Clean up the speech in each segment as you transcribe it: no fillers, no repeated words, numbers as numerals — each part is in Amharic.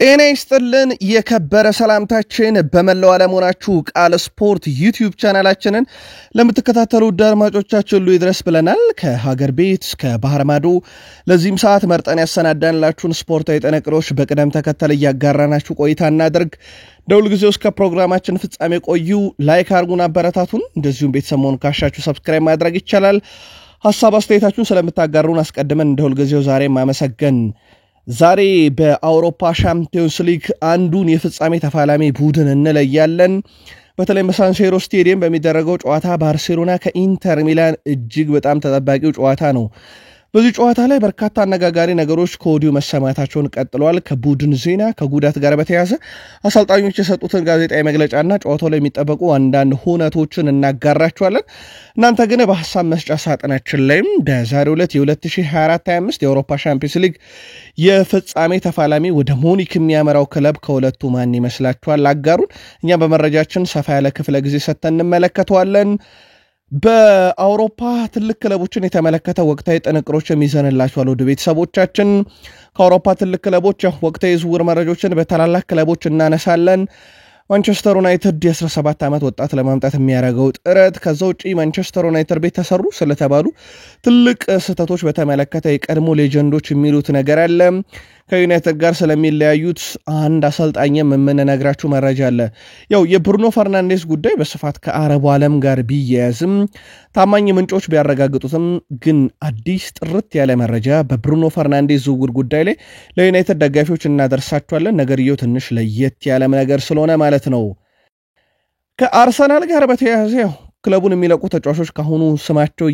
ጤና ይስጥልን የከበረ ሰላምታችን በመላው ዓለም ሆናችሁ ቃል ስፖርት ዩቲዩብ ቻናላችንን ለምትከታተሉ አድማጮቻችን ሁሉ ይድረስ ብለናል። ከሀገር ቤት እስከ ባህር ማዶ ለዚህም ሰዓት መርጠን ያሰናዳንላችሁን ስፖርታዊ ጥንቅሮች በቅደም ተከተል እያጋራናችሁ ቆይታ እናደርግ። ደውል ጊዜው እስከ ፕሮግራማችን ፍጻሜ ቆዩ። ላይክ አድርጉን፣ አበረታቱን። እንደዚሁም ቤተሰቡን ካሻችሁ ሰብስክራይብ ማድረግ ይቻላል። ሐሳብ አስተያየታችሁን ስለምታጋሩን አስቀድመን እንደሁል ጊዜው ዛሬ ማመሰገን። ዛሬ በአውሮፓ ሻምፒዮንስ ሊግ አንዱን የፍጻሜ ተፋላሚ ቡድን እንለያለን። በተለይ በሳንሲሮ ስቴዲየም በሚደረገው ጨዋታ ባርሴሎና ከኢንተር ሚላን እጅግ በጣም ተጠባቂው ጨዋታ ነው። በዚህ ጨዋታ ላይ በርካታ አነጋጋሪ ነገሮች ከወዲሁ መሰማታቸውን ቀጥለዋል። ከቡድን ዜና ከጉዳት ጋር በተያያዘ አሰልጣኞች የሰጡትን ጋዜጣዊ መግለጫና ጨዋታው ላይ የሚጠበቁ አንዳንድ ሁነቶችን እናጋራቸዋለን። እናንተ ግን በሐሳብ መስጫ ሳጥናችን ላይም በዛሬው ዕለት የ2024-25 የአውሮፓ ሻምፒዮንስ ሊግ የፍጻሜ ተፋላሚ ወደ ሙኒክ የሚያመራው ክለብ ከሁለቱ ማን ይመስላችኋል? አጋሩን። እኛ በመረጃችን ሰፋ ያለ ክፍለ ጊዜ ሰጥተን እንመለከተዋለን። በአውሮፓ ትልቅ ክለቦችን የተመለከተ ወቅታዊ ጥንቅሮችን ይዘንላችኋል። ወደ ቤተሰቦቻችን ከአውሮፓ ትልቅ ክለቦች ወቅታዊ ዝውውር መረጃዎችን በታላላቅ ክለቦች እናነሳለን። ማንቸስተር ዩናይትድ የ17 ዓመት ወጣት ለማምጣት የሚያደርገው ጥረት፣ ከዛ ውጪ ማንቸስተር ዩናይትድ ቤት ተሰሩ ስለተባሉ ትልቅ ስህተቶች በተመለከተ የቀድሞ ሌጀንዶች የሚሉት ነገር አለ። ከዩናይትድ ጋር ስለሚለያዩት አንድ አሰልጣኝም የምንነግራችሁ መረጃ አለ። ያው የብሩኖ ፈርናንዴስ ጉዳይ በስፋት ከአረቡ ዓለም ጋር ቢያያዝም ታማኝ ምንጮች ቢያረጋግጡትም ግን አዲስ ጥርት ያለ መረጃ በብሩኖ ፈርናንዴስ ዝውውር ጉዳይ ላይ ለዩናይትድ ደጋፊዎች እናደርሳችኋለን። ነገርየው ትንሽ ለየት ያለ ነገር ስለሆነ ማለት ነው። ከአርሰናል ጋር በተያያዘ ክለቡን የሚለቁ ተጫዋቾች ካሁኑ ስማቸው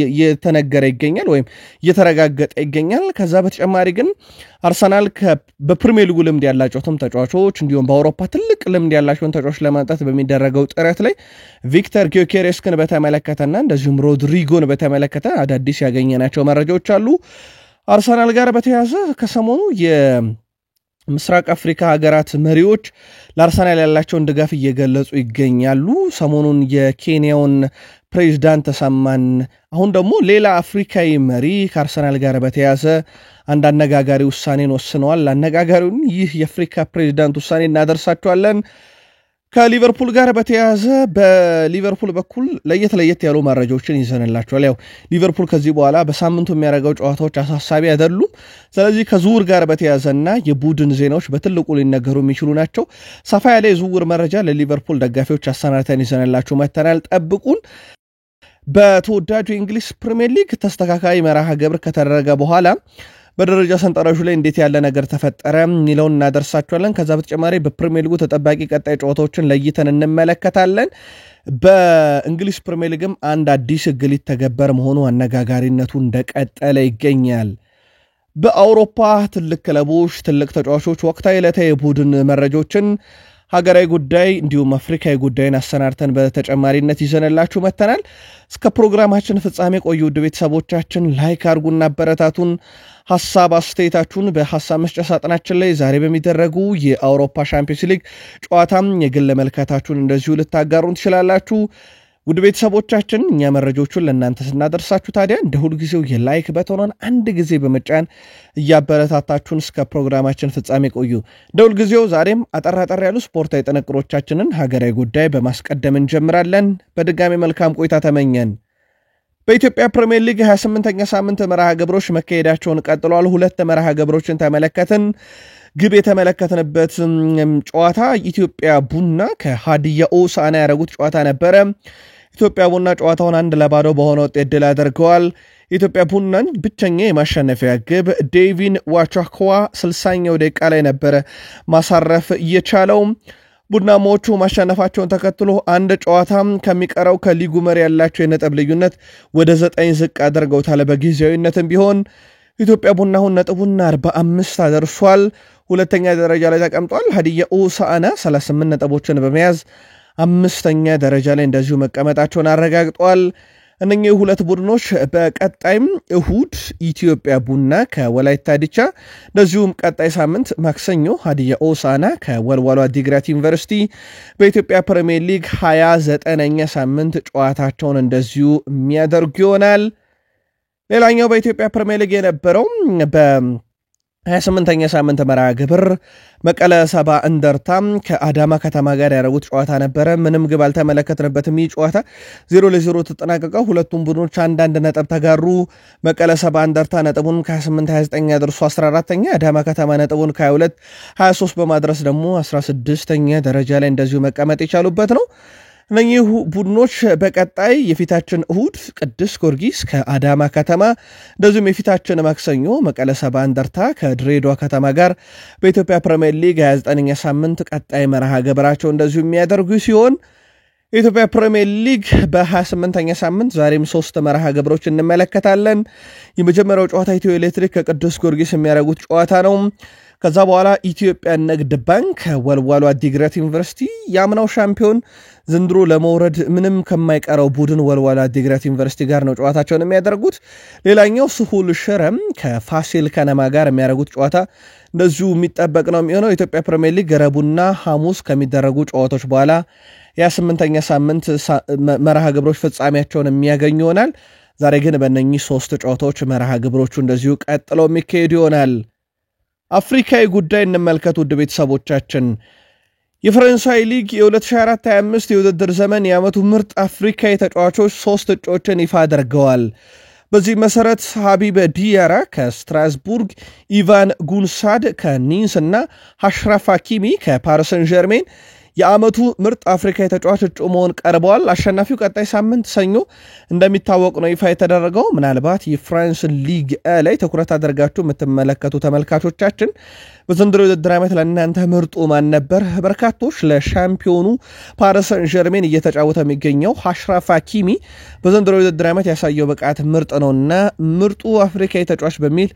እየተነገረ ይገኛል ወይም እየተረጋገጠ ይገኛል። ከዛ በተጨማሪ ግን አርሰናል በፕሪሚየር ሊጉ ልምድ ያላቸውም ተጫዋቾች እንዲሁም በአውሮፓ ትልቅ ልምድ ያላቸውን ተጫዋቾች ለማምጣት በሚደረገው ጥረት ላይ ቪክተር ጊዮኬሬስን በተመለከተና እንደዚሁም ሮድሪጎን በተመለከተ አዳዲስ ያገኘናቸው መረጃዎች አሉ። አርሰናል ጋር በተያያዘ ከሰሞኑ ምስራቅ አፍሪካ ሀገራት መሪዎች ለአርሰናል ያላቸውን ድጋፍ እየገለጹ ይገኛሉ። ሰሞኑን የኬንያውን ፕሬዝዳንት ተሰማን፣ አሁን ደግሞ ሌላ አፍሪካዊ መሪ ከአርሰናል ጋር በተያያዘ አንድ አነጋጋሪ ውሳኔን ወስነዋል። አነጋጋሪውን ይህ የአፍሪካ ፕሬዝዳንት ውሳኔ እናደርሳቸዋለን። ከሊቨርፑል ጋር በተያያዘ በሊቨርፑል በኩል ለየት ያሉ መረጃዎችን ይዘንላቸዋል። ያው ሊቨርፑል ከዚህ በኋላ በሳምንቱ የሚያደርገው ጨዋታዎች አሳሳቢ አይደሉም። ስለዚህ ከዝውውር ጋር በተያያዘና የቡድን ዜናዎች በትልቁ ሊነገሩ የሚችሉ ናቸው። ሰፋ ያለ የዝውውር መረጃ ለሊቨርፑል ደጋፊዎች አሰናድተን ይዘንላችሁ መተናል። ጠብቁን። በተወዳጁ የእንግሊዝ ፕሪሚየር ሊግ ተስተካካይ መርሃ ግብር ከተደረገ በኋላ በደረጃ ሰንጠረዡ ላይ እንዴት ያለ ነገር ተፈጠረ የሚለውን እናደርሳችኋለን። ከዛ በተጨማሪ በፕሪሚየር ሊጉ ተጠባቂ ቀጣይ ጨዋታዎችን ለይተን እንመለከታለን። በእንግሊዝ ፕሪሚየር ሊግም አንድ አዲስ ሕግ ሊተገበር መሆኑ አነጋጋሪነቱ እንደቀጠለ ይገኛል። በአውሮፓ ትልቅ ክለቦች፣ ትልቅ ተጫዋቾች ወቅታዊ ዕለታዊ የቡድን መረጃዎችን፣ ሀገራዊ ጉዳይ እንዲሁም አፍሪካዊ ጉዳይን አሰናድተን በተጨማሪነት ይዘንላችሁ መተናል። እስከ ፕሮግራማችን ፍጻሜ ቆዩ። ውድ ቤተሰቦቻችን ላይክ አድርጉና አበረታቱን። ሐሳብ አስተያየታችሁን በሐሳብ መስጫ ሳጥናችን ላይ ዛሬ በሚደረጉ የአውሮፓ ሻምፒዮንስ ሊግ ጨዋታም የግል መልከታችሁን እንደዚሁ ልታጋሩን ትችላላችሁ። ውድ ቤተሰቦቻችን እኛ መረጃዎቹን ለእናንተ ስናደርሳችሁ ታዲያ እንደ ሁልጊዜው የላይክ በተኗን አንድ ጊዜ በመጫን እያበረታታችሁን እስከ ፕሮግራማችን ፍጻሜ ቆዩ። እንደ ሁልጊዜው ዛሬም አጠራጠር ያሉ ስፖርታዊ ጥንቅሮቻችንን ሀገራዊ ጉዳይ በማስቀደም እንጀምራለን። በድጋሚ መልካም ቆይታ ተመኘን። በኢትዮጵያ ፕሪሚየር ሊግ 28ኛ ሳምንት መርሃ ግብሮች መካሄዳቸውን ቀጥሏል። ሁለት መርሃ ግብሮችን ተመለከትን። ግብ የተመለከትንበት ጨዋታ ኢትዮጵያ ቡና ከሃዲያ ሆሳዕና ያደረጉት ጨዋታ ነበረ። ኢትዮጵያ ቡና ጨዋታውን 1-0 በሆነ ውጤት ድል አድርገዋል። ኢትዮጵያ ቡናን ብቸኛ የማሸነፊያ ግብ ዴቪን ዋቻኳ 60ኛው ደቂቃ ላይ ነበረ ማሳረፍ እየቻለው። ቡናማዎቹ ማሸነፋቸውን ተከትሎ አንድ ጨዋታ ከሚቀረው ከሊጉ መሪ ያላቸው የነጥብ ልዩነት ወደ 9 ዝቅ አድርገውታል። በጊዜያዊነትም ቢሆን ኢትዮጵያ ቡና አሁን ነጥቡን 45 አደርሷል። ሁለተኛ ደረጃ ላይ ተቀምጧል። ሃዲያ ሆሳዕና 38 ነጥቦችን በመያዝ አምስተኛ ደረጃ ላይ እንደዚሁ መቀመጣቸውን አረጋግጧል። እነኚህ ሁለት ቡድኖች በቀጣይም እሁድ ኢትዮጵያ ቡና ከወላይታ ዲቻ፣ እንደዚሁም ቀጣይ ሳምንት ማክሰኞ ሃዲያ ሆሳዕና ከወልዋሎ ዓዲግራት ዩኒቨርሲቲ በኢትዮጵያ ፕሪሚየር ሊግ 29ኛ ሳምንት ጨዋታቸውን እንደዚሁ የሚያደርጉ ይሆናል። ሌላኛው በኢትዮጵያ ፕሪሚየር ሊግ የነበረው 28ኛ ሳምንት መርሃ ግብር መቀለ ሰባ እንደርታም ከአዳማ ከተማ ጋር ያደረጉት ጨዋታ ነበረ። ምንም ግብ አልተመለከትንበትም። ይህ ጨዋታ 0-0 ተጠናቀቀው። ሁለቱም ቡድኖች አንዳንድ ነጥብ ተጋሩ። መቀለ ሰባ እንደርታ ነጥቡን ከ28-29 ያደርሱ 14ኛ፣ አዳማ ከተማ ነጥቡን ከ22-23 በማድረስ ደግሞ 16ኛ ደረጃ ላይ እንደዚሁ መቀመጥ የቻሉበት ነው። እነኚህ ቡድኖች በቀጣይ የፊታችን እሁድ ቅዱስ ጊዮርጊስ ከአዳማ ከተማ እንደዚሁም የፊታችን ማክሰኞ መቀለ ሰባ እንደርታ ከድሬዳዋ ከተማ ጋር በኢትዮጵያ ፕሪሚየር ሊግ 29ኛ ሳምንት ቀጣይ መርሃ ግብራቸው እንደዚሁ የሚያደርጉ ሲሆን የኢትዮጵያ ፕሪሚየር ሊግ በ28ኛ ሳምንት ዛሬም 3 መርሃ ግብሮች እንመለከታለን። የመጀመሪያው ጨዋታ ኢትዮ ኤሌክትሪክ ከቅዱስ ጊዮርጊስ የሚያደርጉት ጨዋታ ነው። ከዛ በኋላ ኢትዮጵያ ንግድ ባንክ ወልዋሎ አዲግራት ዩኒቨርሲቲ ያምናው ሻምፒዮን ዘንድሮ ለመውረድ ምንም ከማይቀረው ቡድን ወልዋሎ አዲግራት ዩኒቨርሲቲ ጋር ነው ጨዋታቸውን የሚያደርጉት። ሌላኛው ስሁል ሽረም ከፋሲል ከነማ ጋር የሚያደርጉት ጨዋታ እንደዚሁ የሚጠበቅ ነው የሚሆነው። ኢትዮጵያ ፕሪሚየር ሊግ ረቡዕና ሐሙስ ከሚደረጉ ጨዋታዎች በኋላ የ8ኛ ሳምንት መርሃ ግብሮች ፍጻሜያቸውን የሚያገኙ ይሆናል። ዛሬ ግን በእነኚህ 3 ጨዋታዎች መርሃ ግብሮቹ እንደዚሁ ቀጥለው የሚካሄዱ ይሆናል። አፍሪካዊ ጉዳይ እንመልከት ውድ ቤተሰቦቻችን። የፈረንሳይ ሊግ የ2024-25 የውድድር ዘመን የዓመቱ ምርጥ አፍሪካዊ ተጫዋቾች 3 እጩዎችን ይፋ አድርገዋል። በዚህ መሰረት ሀቢብ ዲያራ ከስትራስቡርግ፣ ኢቫን ጉንሳድ ከኒንስ እና አሽራፍ ሐኪሚ ከፓሪስ ሰን ዠርሜን የዓመቱ ምርጥ አፍሪካዊ ተጫዋች እጩ መሆን ቀርበዋል። አሸናፊው ቀጣይ ሳምንት ሰኞ እንደሚታወቅ ነው ይፋ የተደረገው። ምናልባት የፍራንስ ሊግ ላይ ትኩረት አድርጋችሁ የምትመለከቱ ተመልካቾቻችን በዘንድሮ የውድድር ዓመት ለእናንተ ምርጡ ማን ነበር? በርካቶች ለሻምፒዮኑ ፓሪስ ሰን ዠርሜን እየተጫወተ የሚገኘው አሽራፍ ሐኪሚ በዘንድሮ የውድድር ዓመት ያሳየው ብቃት ምርጥ ነውና ምርጡ አፍሪካዊ ተጫዋች በሚል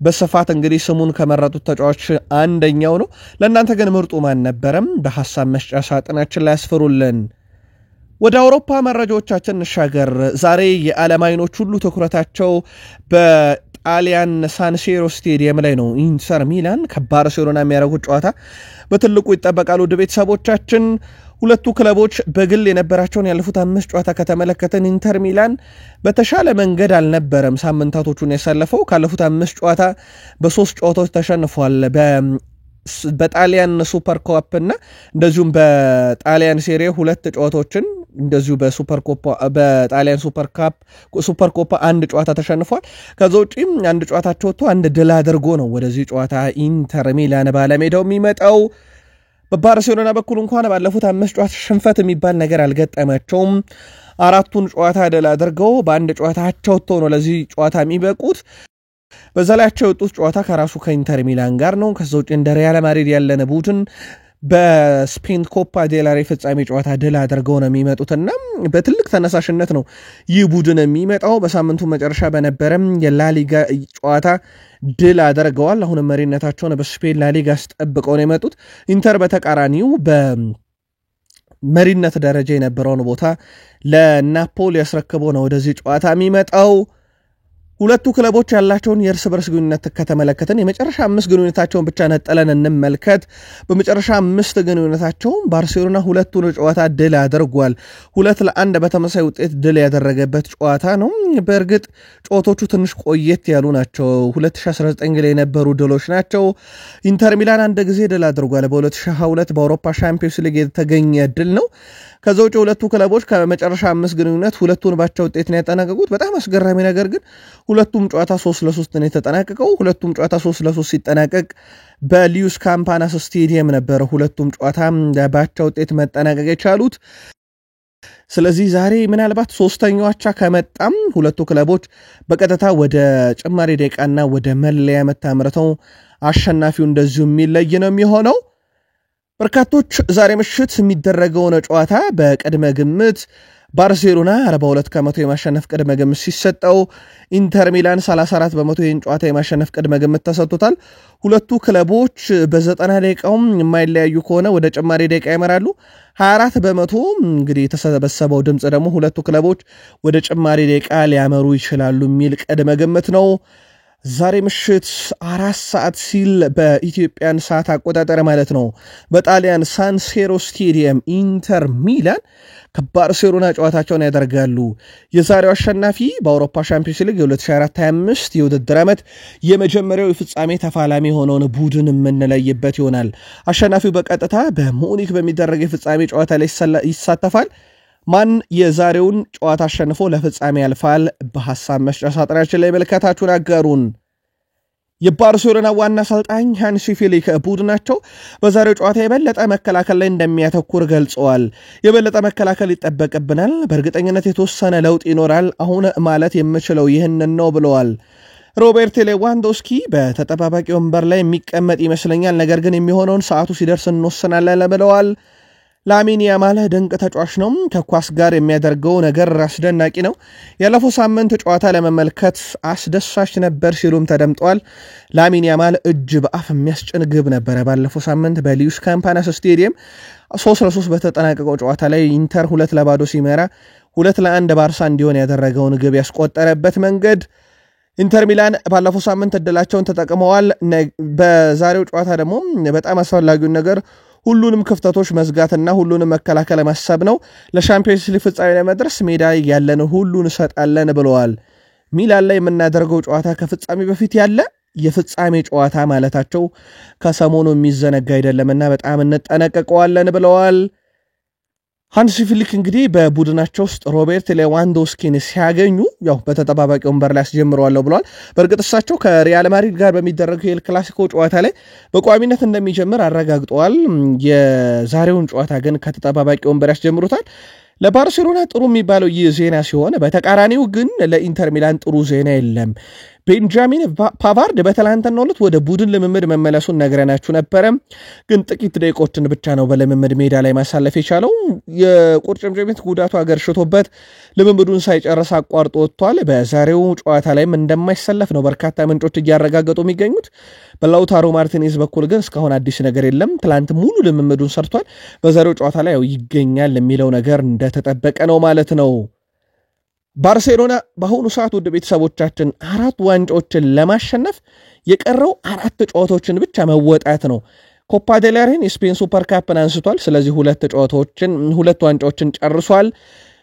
በስፋት እንግዲህ ስሙን ከመረጡት ተጫዋች አንደኛው ነው። ለእናንተ ግን ምርጡ ማን ነበረም? በሐሳብ መስጫ ሳጥናችን ላይ ያስፈሩልን። ወደ አውሮፓ መረጃዎቻችን እንሻገር። ዛሬ የዓለም አይኖች ሁሉ ትኩረታቸው በጣሊያን ሳንሲሮ ስቴዲየም ላይ ነው። ኢንተር ሚላን ከባርሴሎና የሚያደርጉት ጨዋታ በትልቁ ይጠበቃሉ። ውድ ቤተሰቦቻችን ሁለቱ ክለቦች በግል የነበራቸውን ያለፉት 5 ጨዋታ ከተመለከተን ኢንተር ሚላን በተሻለ መንገድ አልነበረም ሳምንታቶቹን ያሳለፈው። ካለፉት 5 ጨዋታ በ3 ጨዋታዎች ተሸንፏል። በጣሊያን ሱፐር ኮፕ እና እንደዚሁም በጣሊያን ሴሪ 2 ጨዋታዎችን እንደዚሁ በጣሊያን ሱፐር ኮፕ 1 ጨዋታ ተሸንፏል። ከዛ ውጪም 1 ጨዋታቸው ወጥቶ 1 ድል አድርጎ ነው ወደዚህ ጨዋታ ኢንተር ሚላን ባለሜዳው የሚመጣው። በባርሴሎና በኩል እንኳን ባለፉት 5 ጨዋታ ሽንፈት የሚባል ነገር አልገጠማቸውም። 4ቱን ጨዋታ ድል አድርገው በ1 ጨዋታ አቻ ወጥተው ነው ለዚህ ጨዋታ የሚበቁት። በዛላቸው የወጡት ጨዋታ ከራሱ ከኢንተር ሚላን ጋር ነው። ከዛ ውጪ እንደ ሪያል ማድሪድ ያለነ ቡድን በስፔን ኮፓ ዴላሬ ፍጻሜ ጨዋታ ድል አድርገው ነው የሚመጡትና በትልቅ ተነሳሽነት ነው ይህ ቡድን የሚመጣው። በሳምንቱ መጨረሻ በነበረም የላሊጋ ጨዋታ ድል አድርገዋል። አሁን መሪነታቸውን በስፔን ላሊጋ አስጠብቀው ነው የመጡት። ኢንተር በተቃራኒው በመሪነት ደረጃ የነበረውን ቦታ ለናፖሊ ያስረክበው ነው ወደዚህ ጨዋታ የሚመጣው። ሁለቱ ክለቦች ያላቸውን የእርስ በርስ ግንኙነት ከተመለከተን የመጨረሻ 5 ግንኙነታቸውን ብቻ ነጠለን እንመልከት። በመጨረሻ 5 ግንኙነታቸውን ባርሴሎና ሁለቱን ጨዋታ ድል አድርጓል። 2-1 በተመሳሳይ ውጤት ድል ያደረገበት ጨዋታ ነው። በእርግጥ ጨዋታዎቹ ትንሽ ቆየት ያሉ ናቸው። 2019 ላይ የነበሩ ድሎች ናቸው። ኢንተር ሚላን 1 ጊዜ ድል አድርጓል። በ2022 በአውሮፓ ሻምፒዮንስ ሊግ የተገኘ ድል ነው። ከዛ ውጪ ሁለቱ ክለቦች ከመጨረሻ 5 ግንኙነት ሁለቱን ባቻ ውጤት ነው ያጠናቀቁት። በጣም አስገራሚ ነገር ግን ሁለቱም ጨዋታ 3-3 ነው የተጠናቀቀው። ሁለቱም ጨዋታ 3-3 ሲጠናቀቅ በሊዩስ ካምፓናስ ስቴዲየም ነበር ሁለቱም ጨዋታ ባቻ ውጤት መጠናቀቅ የቻሉት። ስለዚህ ዛሬ ምናልባት 3ኛው አቻ ከመጣም ሁለቱ ክለቦች በቀጥታ ወደ ጭማሪ ደቂቃና ወደ መለያ መታምረተው አሸናፊው እንደዚሁ የሚለይ ነው የሚሆነው። በርካቶች ዛሬ ምሽት የሚደረገውን ጨዋታ በቅድመ ግምት ባርሴሎና 42% የማሸነፍ ቅድመ ግምት ሲሰጠው ኢንተር ሚላን 34% ይህን ጨዋታ የማሸነፍ ቅድመ ግምት ተሰጥቶታል። ሁለቱ ክለቦች በ90 ደቂቃውም የማይለያዩ ከሆነ ወደ ጭማሪ ደቂቃ ይመራሉ። 24% እንግዲህ የተሰበሰበው ድምፅ ደግሞ ሁለቱ ክለቦች ወደ ጭማሪ ደቂቃ ሊያመሩ ይችላሉ የሚል ቅድመ ግምት ነው። ዛሬ ምሽት 4 ሰዓት ሲል በኢትዮጵያን ሰዓት አቆጣጠር ማለት ነው በጣሊያን ሳን ሲሮ ስቴዲየም ኢንተር ሚላን ከባርሴሎና ጨዋታቸውን ያደርጋሉ። የዛሬው አሸናፊ በአውሮፓ ሻምፒዮንስ ሊግ የ2024-25 የውድድር ዓመት የመጀመሪያው የፍጻሜ ተፋላሚ ሆነውን ቡድን የምንለይበት ይሆናል። አሸናፊው በቀጥታ በሙኒክ በሚደረግ የፍጻሜ ጨዋታ ላይ ይሳተፋል። ማን የዛሬውን ጨዋታ አሸንፎ ለፍጻሜ ያልፋል? በሐሳብ መስጫ ሳጥናችን ላይ መልከታችሁን አጋሩን። የባርሴሎና ዋና አሰልጣኝ ሃንሲ ፍሊክ ቡድናቸው በዛሬው ጨዋታ የበለጠ መከላከል ላይ እንደሚያተኩር ገልጸዋል። የበለጠ መከላከል ይጠበቅብናል፣ በእርግጠኝነት የተወሰነ ለውጥ ይኖራል፣ አሁን ማለት የምችለው ይህንን ነው ብለዋል። ሮቤርት ሌዋንዶስኪ በተጠባባቂ ወንበር ላይ የሚቀመጥ ይመስለኛል፣ ነገር ግን የሚሆነውን ሰዓቱ ሲደርስ እንወስናለን ብለዋል። ላሚን ያማል ድንቅ ተጫዋች ነው። ከኳስ ጋር የሚያደርገው ነገር አስደናቂ ነው። ያለፈው ሳምንት ጨዋታ ለመመልከት አስደሳች ነበር ሲሉም ተደምጠዋል። ላሚን ያማል እጅ በአፍ የሚያስጭን ግብ ነበረ ባለፈው ሳምንት በሊዩስ ካምፓናስ ስቴዲየም 3-3 በተጠናቀቀው ጨዋታ ላይ ኢንተር 2-0 ሲመራ 2-1 ባርሳ እንዲሆን ያደረገውን ግብ ያስቆጠረበት መንገድ። ኢንተር ሚላን ባለፈው ሳምንት እድላቸውን ተጠቅመዋል። በዛሬው ጨዋታ ደግሞ በጣም አስፈላጊውን ነገር ሁሉንም ክፍተቶች መዝጋትና ሁሉንም መከላከል ማሰብ ነው። ለሻምፒዮንስ ሊግ ፍጻሜ ለመድረስ ሜዳ ያለን ሁሉን እንሰጣለን ብለዋል። ሚላን ላይ የምናደርገው ጨዋታ ከፍጻሜ በፊት ያለ የፍጻሜ ጨዋታ ማለታቸው ከሰሞኑ የሚዘነጋ አይደለምና በጣም እንጠነቀቀዋለን ብለዋል። ሃንሲ ፍሊክ እንግዲህ በቡድናቸው ውስጥ ሮቤርት ሌዋንዶስኪን ሲያገኙ ያው በተጠባባቂ ወንበር ላይ ያስጀምረዋለሁ ብለዋል። በእርግጥ እሳቸው ከሪያል ማድሪድ ጋር በሚደረገው የኤል ክላሲኮ ጨዋታ ላይ በቋሚነት እንደሚጀምር አረጋግጠዋል። የዛሬውን ጨዋታ ግን ከተጠባባቂ ወንበር ያስጀምሩታል። ለባርሴሎና ጥሩ የሚባለው ይህ ዜና ሲሆን፣ በተቃራኒው ግን ለኢንተር ሚላን ጥሩ ዜና የለም። ቤንጃሚን ፓቫርድ በትላንትናው ዕለት ወደ ቡድን ልምምድ መመለሱን ነግረናችሁ ነበረ። ግን ጥቂት ደቂቆችን ብቻ ነው በልምምድ ሜዳ ላይ ማሳለፍ የቻለው። የቁርጭምጭሚት ጉዳቱ አገርሽቶበት ልምምዱን ሳይጨርስ አቋርጦ ወጥቷል። በዛሬው ጨዋታ ላይም እንደማይሰለፍ ነው በርካታ ምንጮች እያረጋገጡ የሚገኙት። በላውታሮ ማርቲኔዝ በኩል ግን እስካሁን አዲስ ነገር የለም። ትላንት ሙሉ ልምምዱን ሰርቷል። በዛሬው ጨዋታ ላይ ይገኛል የሚለው ነገር እንደተጠበቀ ነው ማለት ነው። ባርሴሎና በአሁኑ ሰዓት ውድ ቤተሰቦቻችን 4 ዋንጫዎችን ለማሸነፍ የቀረው 4 ጨዋታዎችን ብቻ መወጣት ነው። ኮፓ ዴል ሬይን የስፔን ሱፐር ካፕን አንስቷል። ስለዚህ 2 ዋንጫዎችን ጨርሷል።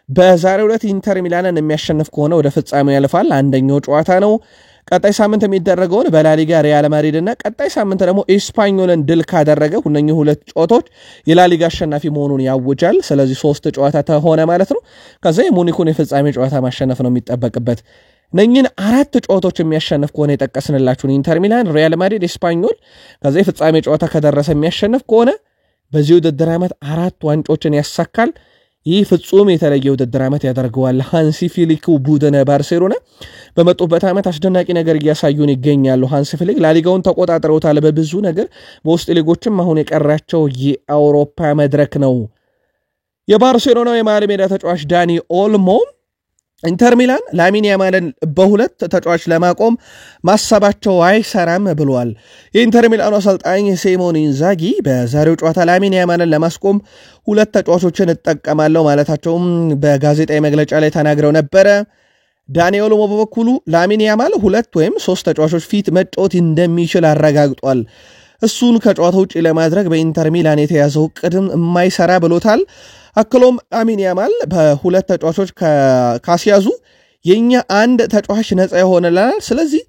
በዛሬው ዕለት ኢንተር ሚላንን የሚያሸንፍ ከሆነ ወደ ፍጻሜው ያልፋል። አንደኛው ጨዋታ ነው። ቀጣይ ሳምንት የሚደረገውን በላሊጋ ሪያል ማድሪድ እና ቀጣይ ሳምንት ደግሞ ኤስፓኞልን ድል ካደረገ ሁነኚህ 2 ጨዋታዎች የላሊጋ አሸናፊ መሆኑን ያውጃል። ስለዚህ 3 ጨዋታ ተሆነ ማለት ነው። ከዛ የሙኒኩን የፍጻሜ ጨዋታ ማሸነፍ ነው የሚጠበቅበት። እነኚህን 4 ጨዋታዎች የሚያሸንፍ ከሆነ የጠቀስንላችሁን ኢንተር ሚላን፣ ሪያል ማድሪድ፣ ኤስፓኞል ከዛ የፍጻሜ ጨዋታ ከደረሰ የሚያሸንፍ ከሆነ በዚህ ውድድር ዓመት 4 ዋንጫዎችን ያሳካል። ይህ ፍጹም የተለየ ውድድር ዓመት ያደርገዋል። ሃንሲ ፍሊክ ቡድን ባርሴሎና በመጡበት ዓመት አስደናቂ ነገር እያሳዩን ይገኛሉ። ሃንሲ ፍሊክ ላሊጋውን ተቆጣጥረውታል በብዙ ነገር። በውስጥ ሊጎችም አሁን የቀራቸው የአውሮፓ መድረክ ነው። የባርሴሎናው የመሃል ሜዳ ተጫዋች ዳኒ ኦልሞ ኢንተር ሚላን ላሚን ያማልን በ2 ተጫዋች ለማቆም ማሰባቸው አይሰራም ብሏል። የኢንተር ሚላኑ አሰልጣኝ ሲሞኔ ኢንዛጊ በዛሬው ጨዋታ ላሚን ያማልን ለማስቆም 2 ተጫዋቾችን እጠቀማለሁ ማለታቸውም በጋዜጣዊ መግለጫ ላይ ተናግረው ነበረ። ዳኒ ኦልሞ በበኩሉ ላሚን ያማል 2 ወይም 3 ተጫዋቾች ፊት መጫወት እንደሚችል አረጋግጧል። እሱን ከጨዋታ ውጪ ለማድረግ በኢንተር ሚላን የተያዘው ቅድም የማይሰራ ብሎታል። አክሎም ላሚን ያማል በ2 ተጫዋቾች ካስያዙ የኛ 1 ተጫዋች ነፃ ይሆንልናል። ስለዚህ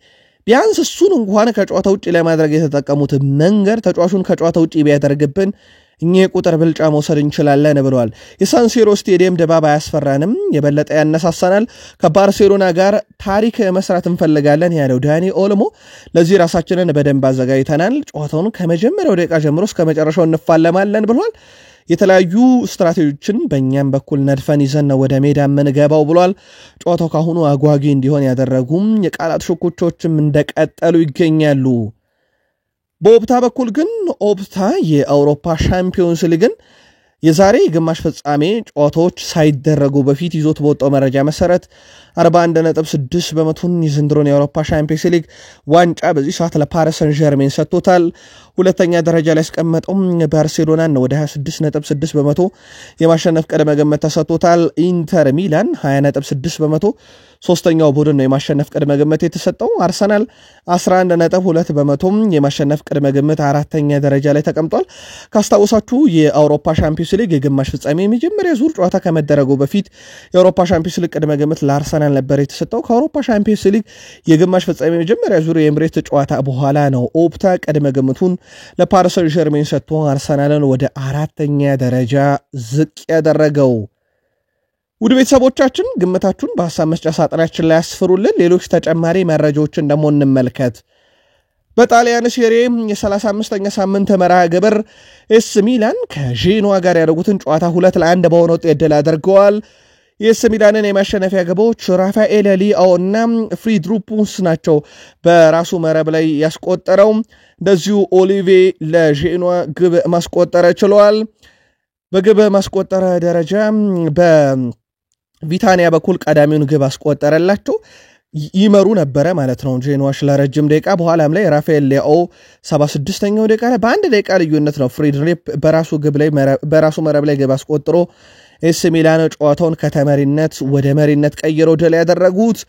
ቢያንስ እሱን እንኳን ከጨዋታ ውጪ ለማድረግ የተጠቀሙት መንገድ ተጫዋቹን ከጨዋታ ውጪ ቢያደርግብን እኛ የቁጥር ብልጫ መውሰድ እንችላለን ብለዋል። የሳን ሲሮ ስቴዲየም ድባብ አያስፈራንም፣ የበለጠ ያነሳሳናል። ከባርሴሎና ጋር ታሪክ መስራት እንፈልጋለን ያለው ዳኒ ኦልሞ ለዚህ ራሳችንን በደንብ አዘጋጅተናል። ጨዋታውን ከመጀመሪያው ደቂቃ ጀምሮ እስከ መጨረሻው እንፋለማለን ብሏል። የተለያዩ ስትራቴጂዎችን በእኛም በኩል ነድፈን ይዘን ነው ወደ ሜዳ የምንገባው ብሏል። ጨዋታው ካሁኑ አጓጊ እንዲሆን ያደረጉም የቃላት ሽኩቻዎችም እንደቀጠሉ ይገኛሉ። በኦፕታ በኩል ግን ኦፕታ የአውሮፓ ሻምፒዮንስ ሊግን የዛሬ ግማሽ ፍጻሜ ጨዋታዎች ሳይደረጉ በፊት ይዞት በወጣው መረጃ መሰረት 41.6 በመቶን የዘንድሮን የአውሮፓ ሻምፒዮንስ ሊግ ዋንጫ በዚህ ሰዓት ለፓሪስ ሰን ዠርሜን ሰጥቶታል። ሁለተኛ ደረጃ ላይ ያስቀመጠው ባርሴሎናን ነው። ወደ 26.6 በመቶ የማሸነፍ ቅድመ ግምት ተሰጥቶታል። ኢንተር ሚላን 20.6 በመቶ፣ ሶስተኛው ቡድን ነው የማሸነፍ ቅድመ ግምት የተሰጠው። አርሰናል 11.2 በመቶ የማሸነፍ ቅድመ ግምት አራተኛ ደረጃ ላይ ተቀምጧል። ካስታወሳችሁ የአውሮፓ ሻምፒዮንስ ሊግ የግማሽ ፍጻሜ የመጀመሪያ ዙር ጨዋታ ከመደረጉ በፊት የአውሮፓ ሻምፒዮንስ ሊግ ቅድመ ግምት ለአርሰናል ነበር የተሰጠው። ከአውሮፓ ሻምፒዮንስ ሊግ የግማሽ ፍጻሜ የመጀመሪያ ዙር የኤምሬት ጨዋታ በኋላ ነው ኦፕታ ቅድመ ግምቱን ለፓሪስ ሰን ዠርሜን ሰጥቶ አርሰናልን ወደ አራተኛ ደረጃ ዝቅ ያደረገው። ውድ ቤተሰቦቻችን ግምታችሁን በሐሳብ መስጫ ሳጥናችን ላይ ያስፍሩልን። ሌሎች ተጨማሪ መረጃዎችን ደግሞ እንመልከት። በጣሊያን ሴሪ የ35ኛ ሳምንት መርሃ ግብር ኤስ ሚላን ከጄኖዋ ጋር ያደረጉትን ጨዋታ 2-1 በሆነ ውጤት ድል አድርገዋል። የኤስ ሚላንን የማሸነፊያ ግቦች ራፋኤል ሊአኦ እና ፍሪድሩፑስ ናቸው በራሱ መረብ ላይ ያስቆጠረው። እንደዚሁ ኦሊቬ ለጄኖዋ ግብ ማስቆጠር ችለዋል። በግብ ማስቆጠር ደረጃ በቪታኒያ በኩል ቀዳሚውን ግብ አስቆጠረላቸው። ይመሩ ነበረ ማለት ነው ጄኖዋሽ ለረጅም ደቂቃ። በኋላም ላይ ራፋኤል ሊአኦ 76ኛው ደቂቃ ላይ በአንድ ደቂቃ ልዩነት ነው ፍሪድሪፕ በራሱ መረብ ላይ ግብ አስቆጥሮ ኤስ ሚላን ጨዋታውን ከተመሪነት ወደ መሪነት ቀይሮ ድል ያደረጉት።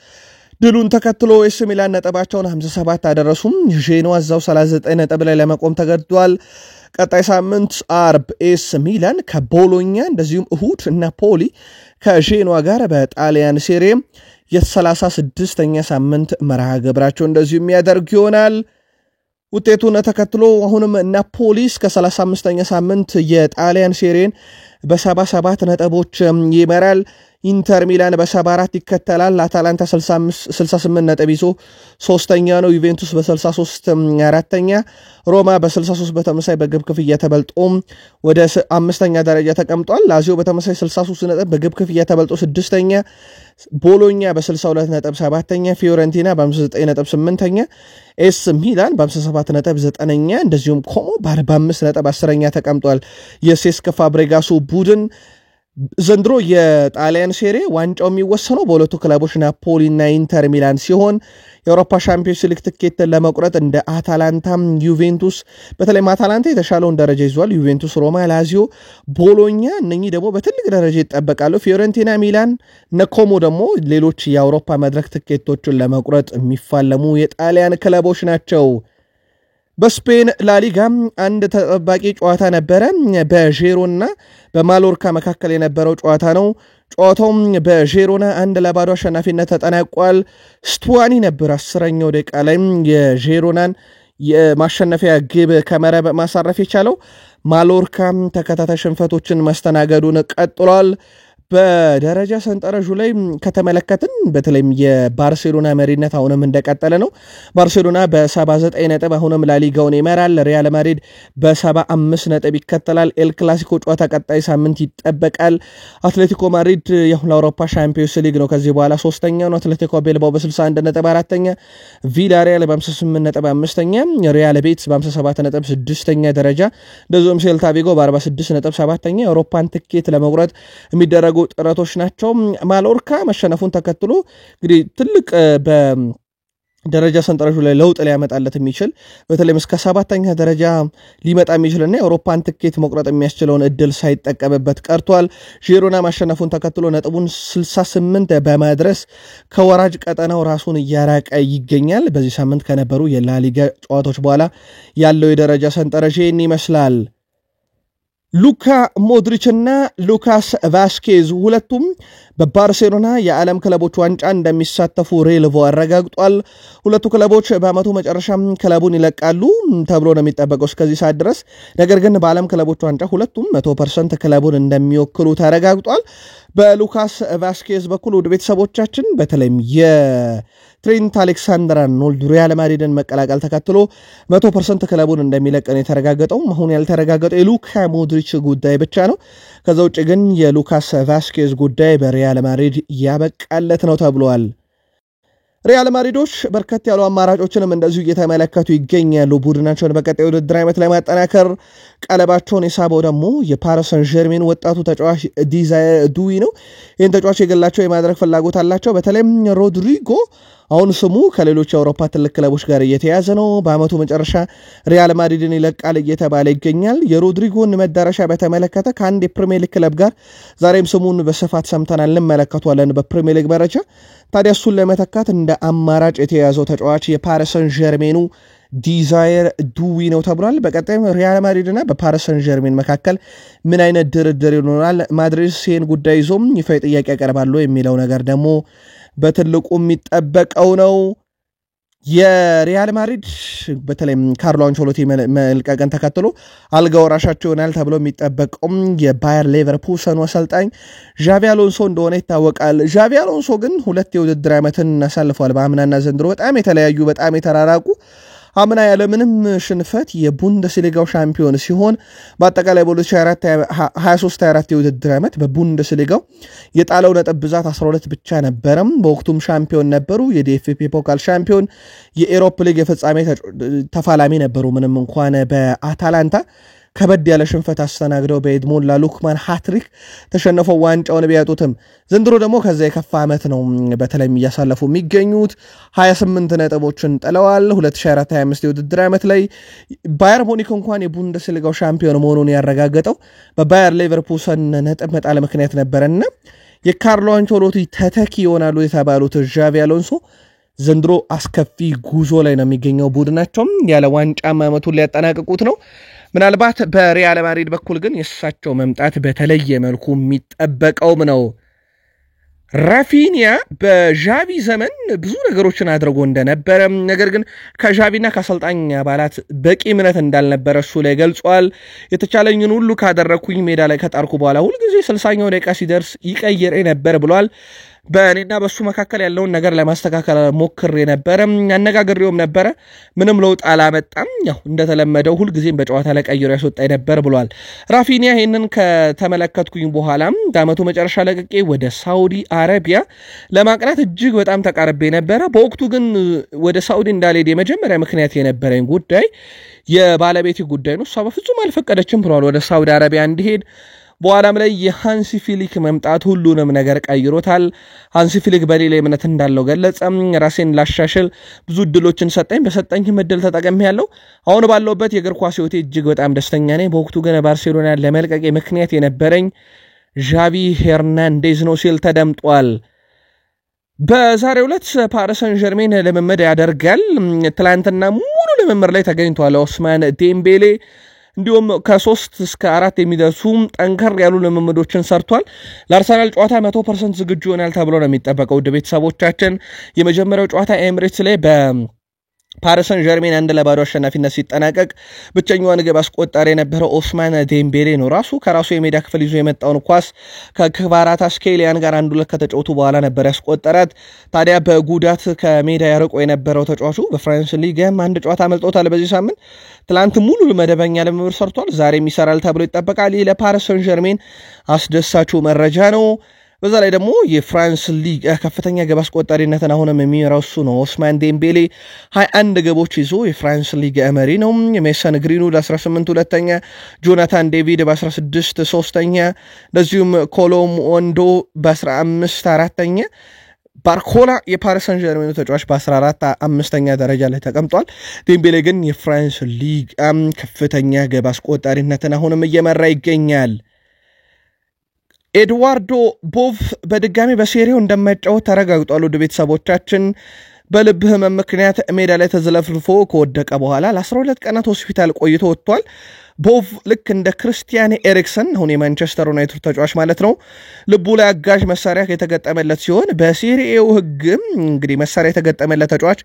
ድሉን ተከትሎ ኤስ ሚላን ነጥባቸውን 57 አደረሱም። ጄኖዋ እዛው 39 ነጥብ ላይ ለመቆም ተገድዷል። ቀጣይ ሳምንት አርብ ኤስ ሚላን ከቦሎኛ እንደዚሁም እሁድ ናፖሊ ከጄኖዋ ጋር በጣሊያን ሴሪ የ36ኛ ሳምንት መርሃ ግብራቸው እንደዚሁ የሚያደርግ ይሆናል። ውጤቱን ተከትሎ አሁንም ናፖሊ እስከ 35ኛ ሳምንት የጣሊያን ሴሪን በ77 ነጥቦች ይመራል። ኢንተር ሚላን በ74 ይከተላል። አታላንታ 68 ነጥብ ይዞ ሶስተኛ ነው። ዩቬንቱስ በ63 አራተኛ፣ ሮማ በ63 በተመሳይ በግብ ክፍያ ተበልጦ ወደ አምስተኛ ደረጃ ተቀምጧል። ላዚዮ በተመሳይ 63 ነጥብ በግብ ክፍያ ተበልጦ ስድስተኛ፣ ቦሎኛ በ62 ነጥብ ሰባተኛ፣ ፊዮረንቲና በ59 ነጥብ ስምንተኛ፣ ኤስ ሚላን በ57 ነጥብ ዘጠነኛ፣ እንደዚሁም ኮሞ በ45 ነጥብ 10ኛ ተቀምጧል። የሴስክ ፋብሬጋሱ ቡድን ዘንድሮ የጣሊያን ሴሪ ዋንጫው የሚወሰነው በሁለቱ ክለቦች ናፖሊ እና ኢንተር ሚላን ሲሆን የአውሮፓ ሻምፒዮንስ ሊግ ትኬትን ለመቁረጥ እንደ አታላንታ፣ ዩቬንቱስ በተለይም አታላንታ የተሻለውን ደረጃ ይዟል። ዩቬንቱስ፣ ሮማ፣ ላዚዮ፣ ቦሎኛ እነኚህ ደግሞ በትልቅ ደረጃ ይጠበቃሉ። ፊዮረንቲና፣ ሚላን፣ ነኮሞ ደግሞ ሌሎች የአውሮፓ መድረክ ትኬቶችን ለመቁረጥ የሚፋለሙ የጣሊያን ክለቦች ናቸው። በስፔን ላሊጋ አንድ ተጠባቂ ጨዋታ ነበረ። በጄሮና በማሎርካ መካከል የነበረው ጨዋታ ነው። ጨዋታውም በጄሮና 1-0 አሸናፊነት ተጠናቋል። ስቱዋኒ ነበር 10ኛው ደቂቃ ላይ የጄሮናን የማሸነፊያ ግብ ከመረብ ማሳረፍ የቻለው። ማሎርካ ተከታታይ ሽንፈቶችን ማስተናገዱን ቀጥሏል። በደረጃ ሰንጠረዡ ላይ ከተመለከትን በተለይም የባርሴሎና መሪነት አሁንም እንደቀጠለ ነው። ባርሴሎና በ79 ነጥብ አሁንም ላሊጋውን ይመራል። ሪያል ማድሪድ በ75 ነጥብ ይከተላል። ኤል ክላሲኮ ጨዋታ ቀጣይ ሳምንት ይጠበቃል። አትሌቲኮ ማድሪድ ለአውሮፓ ሻምፒዮንስ ሊግ ነው ከዚህ በኋላ ሶስተኛው ነው። አትሌቲኮ ቤልባኦ በ61 ነጥብ አራተኛ፣ ቪላሪያል በ58 ነጥብ አምስተኛ፣ ሪያል ቤትስ በ57 ነጥብ ስድስተኛ ደረጃ፣ እንደዚሁም ሴልታ ቪጎ በ46 ነጥብ ሰባተኛ። የአውሮፓን ትኬት ለመቁረጥ የሚደረጉ ጥረቶች ናቸው። ማሎርካ መሸነፉን ተከትሎ እንግዲህ ትልቅ በደረጃ ሰንጠረዡ ላይ ለውጥ ሊያመጣለት የሚችል በተለይም እስከ 7ኛ ደረጃ ሊመጣ የሚችልና የአውሮፓን ትኬት መቁረጥ የሚያስችለውን እድል ሳይጠቀምበት ቀርቷል። ጄሮና ማሸነፉን ተከትሎ ነጥቡን 68 በማድረስ ከወራጅ ቀጠናው ራሱን እያራቀ ይገኛል። በዚህ ሳምንት ከነበሩ የላሊጋ ጨዋታዎች በኋላ ያለው የደረጃ ሰንጠረዥ ይመስላል። ሉካ ሞድሪች እና ሉካስ ቫስኬዝ ሁለቱም በባርሴሎና የዓለም ክለቦች ዋንጫ እንደሚሳተፉ ሬልቮ አረጋግጧል። ሁለቱ ክለቦች በዓመቱ መጨረሻ ክለቡን ይለቃሉ ተብሎ ነው የሚጠበቀው እስከዚህ ሰዓት ድረስ። ነገር ግን በዓለም ክለቦች ዋንጫ ሁለቱም 100% ክለቡን እንደሚወክሉ ተረጋግጧል። በሉካስ ቫስኬዝ በኩል ወደ ቤተሰቦቻችን በተለይም የትሬንት አሌክሳንደር-አርኖልድ ሪያል ማድሪድን መቀላቀል ተከትሎ 100% ክለቡን እንደሚለቅ ነው የተረጋገጠው። አሁን ያልተረጋገጠው የሉካ ሞድሪች ጉዳይ ብቻ ነው። ከዛ ውጭ ግን የሉካስ ቫስኬዝ ጉዳይ በሪያል ማድሪድ ያበቃለት ነው ተብሏል። ሪያል ማድሪዶች በርከት ያሉ አማራጮችንም እንደዚሁ እየተመለከቱ ይገኛሉ። ቡድናቸውን በቀጣይ ውድድር ዓመት ለማጠናከር ቀለባቸውን የሳበው ደግሞ የፓሪስ ሰን ዠርሜን ወጣቱ ተጫዋች ዲዛይር ዱዊ ነው። ይህን ተጫዋች የግላቸው የማድረግ ፍላጎት አላቸው። በተለይም ሮድሪጎ አሁን ስሙ ከሌሎች የአውሮፓ ትልቅ ክለቦች ጋር እየተያዘ ነው። በአመቱ መጨረሻ ሪያል ማድሪድን ይለቃል እየተባለ ይገኛል። የሮድሪጎን መዳረሻ በተመለከተ ከአንድ የፕሪሚየር ሊግ ክለብ ጋር ዛሬም ስሙን በስፋት ሰምተናል፣ እንመለከቷለን በፕሪሚየር ሊግ መረጃ። ታዲያ እሱን ለመተካት እንደ አማራጭ የተያዘው ተጫዋች የፓሪስ ሰን ዠርሜኑ ዲዛየር ዱዊ ነው ተብሏል። በቀጣይም ሪያል ማድሪድ እና በፓሪስ ሰን ዠርሜን መካከል ምን አይነት ድርድር ይኖራል፣ ማድሪድ ይህን ጉዳይ ይዞም ይፋዊ ጥያቄ ያቀርባሉ የሚለው ነገር ደግሞ በትልቁ የሚጠበቀው ነው። የሪያል ማድሪድ በተለይም ካርሎ አንቸሎቲ መልቀቅን ተከትሎ አልጋ ወራሻቸው ይሆናል ተብሎ የሚጠበቀው የባየር ሌቨርኩሰን አሰልጣኝ ዣቪ አሎንሶ እንደሆነ ይታወቃል። ዣቪ አሎንሶ ግን ሁለት የውድድር ዓመትን አሳልፏል። በአምናና ዘንድሮ በጣም የተለያዩ በጣም የተራራቁ አምና ያለምንም ሽንፈት የቡንደስሊጋው ሻምፒዮን ሲሆን በአጠቃላይ በ2023-24 የውድድር ዓመት በቡንደስሊጋው የጣለው ነጥብ ብዛት 12 ብቻ ነበረም። በወቅቱም ሻምፒዮን ነበሩ። የዲኤፍቢ ፖካል ሻምፒዮን፣ የኤሮፕ ሊግ የፍጻሜ ተፋላሚ ነበሩ። ምንም እንኳን በአታላንታ ከበድ ያለ ሽንፈት አስተናግደው በኤድሞንድ ላሉክማን ሃትሪክ ተሸነፈው ዋንጫውን ቢያጡትም ዘንድሮ ደግሞ ከዛ የከፋ ዓመት ነው በተለይም እያሳለፉ የሚገኙት። 28 ነጥቦችን ጥለዋል። 2024-25 የውድድር ዓመት ላይ ባየር ሙኒክ እንኳን የቡንደስሊጋው ሻምፒዮን መሆኑን ያረጋገጠው በባየር ሌቨርኩሰን ነጥብ መጣል ምክንያት ነበርና የካርሎ አንቸሎቲ ተተኪ ይሆናሉ የተባሉት ዣቪ አሎንሶ ዘንድሮ አስከፊ ጉዞ ላይ ነው የሚገኘው። ቡድናቸውም ያለ ዋንጫ ዓመቱን ሊያጠናቅቁት ነው። ምናልባት በሪያል ማድሪድ በኩል ግን የእሳቸው መምጣት በተለየ መልኩ የሚጠበቀውም ነው። ራፊኒያ በዣቪ ዘመን ብዙ ነገሮችን አድርጎ እንደነበረ፣ ነገር ግን ከዣቪና ከአሰልጣኝ አባላት በቂ እምነት እንዳልነበረ እሱ ላይ ገልጿል። የተቻለኝን ሁሉ ካደረኩኝ ሜዳ ላይ ከጣርኩ በኋላ ሁልጊዜ 60ኛው ደቂቃ ሲደርስ ይቀይር ነበር ብሏል። በእኔና በሱ መካከል ያለውን ነገር ለማስተካከል ሞክሬ ነበረ፣ አነጋግሬውም ነበረ፣ ምንም ለውጥ አላመጣም። ያው እንደተለመደው ሁልጊዜም በጨዋታ ላይ ቀይሮ ያስወጣኝ ነበር ብሏል። ራፊኒያ ይህንን ከተመለከትኩኝ በኋላም በአመቱ መጨረሻ ለቅቄ ወደ ሳውዲ አረቢያ ለማቅናት እጅግ በጣም ተቃርቤ ነበረ። በወቅቱ ግን ወደ ሳውዲ እንዳልሄድ የመጀመሪያ ምክንያት የነበረኝ ጉዳይ የባለቤቴ ጉዳይ ነው። እሷ በፍጹም አልፈቀደችም ብሏል ወደ ሳውዲ አረቢያ እንዲሄድ። በኋላም ላይ የሃንሲ ፊሊክ መምጣት ሁሉንም ነገር ቀይሮታል። ሃንሲ ፊሊክ በሌላ እምነት እንዳለው ገለጸ። ራሴን ላሻሽል ብዙ እድሎችን ሰጠኝ፣ በሰጠኝ እድል ተጠቅሜያለሁ። አሁን ባለውበት የእግር ኳስ ህይወቴ እጅግ በጣም ደስተኛ ነኝ። በወቅቱ ግን ባርሴሎና ለመልቀቅ ምክንያት የነበረኝ ዣቪ ሄርናንዴዝ ነው ሲል ተደምጧል። በዛሬው ዕለት ፓሪስ ሰን ዠርሜን ልምምድ ያደርጋል። ትላንትና ሙሉ ልምምድ ላይ ተገኝቷል ኦስማን ዴምቤሌ። እንዲሁም ከ3 እስከ 4 የሚደርሱ ጠንከር ያሉ ልምምዶችን ሰርቷል። ለአርሰናል ጨዋታ 100% ዝግጁ ይሆናል ተብሎ ነው የሚጠበቀው። ውድ ቤተሰቦቻችን የመጀመሪያው ጨዋታ ኤምሬትስ ላይ ፓሪስ ሰን ዠርሜን 1-0 አሸናፊነት ሲጠናቀቅ ብቸኛዋን ግብ አስቆጣሪ የነበረው ኦስማን ዴምቤሌ ነው። ከራሱ የሜዳ ክፍል ይዞ የመጣውን ኳስ ከክቫራትስኬሊያን ጋር 1-2 ከተጫወቱ በኋላ ነበር ያስቆጠራት። ታዲያ በጉዳት ከሜዳ ያርቆ የነበረው ተጫዋቹ በፍራንስ ሊግም አንድ ጨዋታ አመልጦታል። በዚህ ሳምንት ትላንት ሙሉ መደበኛ ልምምድ ሰርቷል። ዛሬም ይሰራል ተብሎ ይጠበቃል። ይህ ለፓሪስ ሰን ዠርሜን አስደሳቹ መረጃ ነው። በዛ ላይ ደግሞ የፍራንስ ሊግ ከፍተኛ ግብ አስቆጣሪነትን አሁንም የሚመራው እሱ ነው። ኦስማን ዴምቤሌ 21 ግቦች ይዞ የፍራንስ ሊግ መሪ ነው። ሜሰን ግሪንውድ 18 ሁለተኛ፣ ጆናታን ዴቪድ በ16 ሶስተኛ፣ እንደዚሁም ኮሎም ወንዶ በ15 አራተኛ፣ ባርኮላ የፓሪስ ሰን ዠርሜን ተጫዋች በ14 አምስተኛ ደረጃ ላይ ተቀምጧል። ዴምቤሌ ግን የፍራንስ ሊግ ከፍተኛ ግብ አስቆጣሪነትን አሁንም እየመራ ይገኛል። ኤድዋርዶ ቦቭ በድጋሚ በሴሪያው እንደማይጫወት ተረጋግጧል። ወደ ቤተሰቦቻችን በልብ ህመም ምክንያት ሜዳ ላይ ተዘለፍልፎ ከወደቀ በኋላ ለ12 ቀናት ሆስፒታል ቆይቶ ወጥቷል። ቦቭ ልክ እንደ ክርስቲያን ኤሪክሰን አሁን የማንቸስተር ዩናይትድ ተጫዋች ማለት ነው ልቡ ላይ አጋዥ መሳሪያ የተገጠመለት ሲሆን በሴሪኤው ህግም እንግዲህ መሳሪያ የተገጠመለት ተጫዋች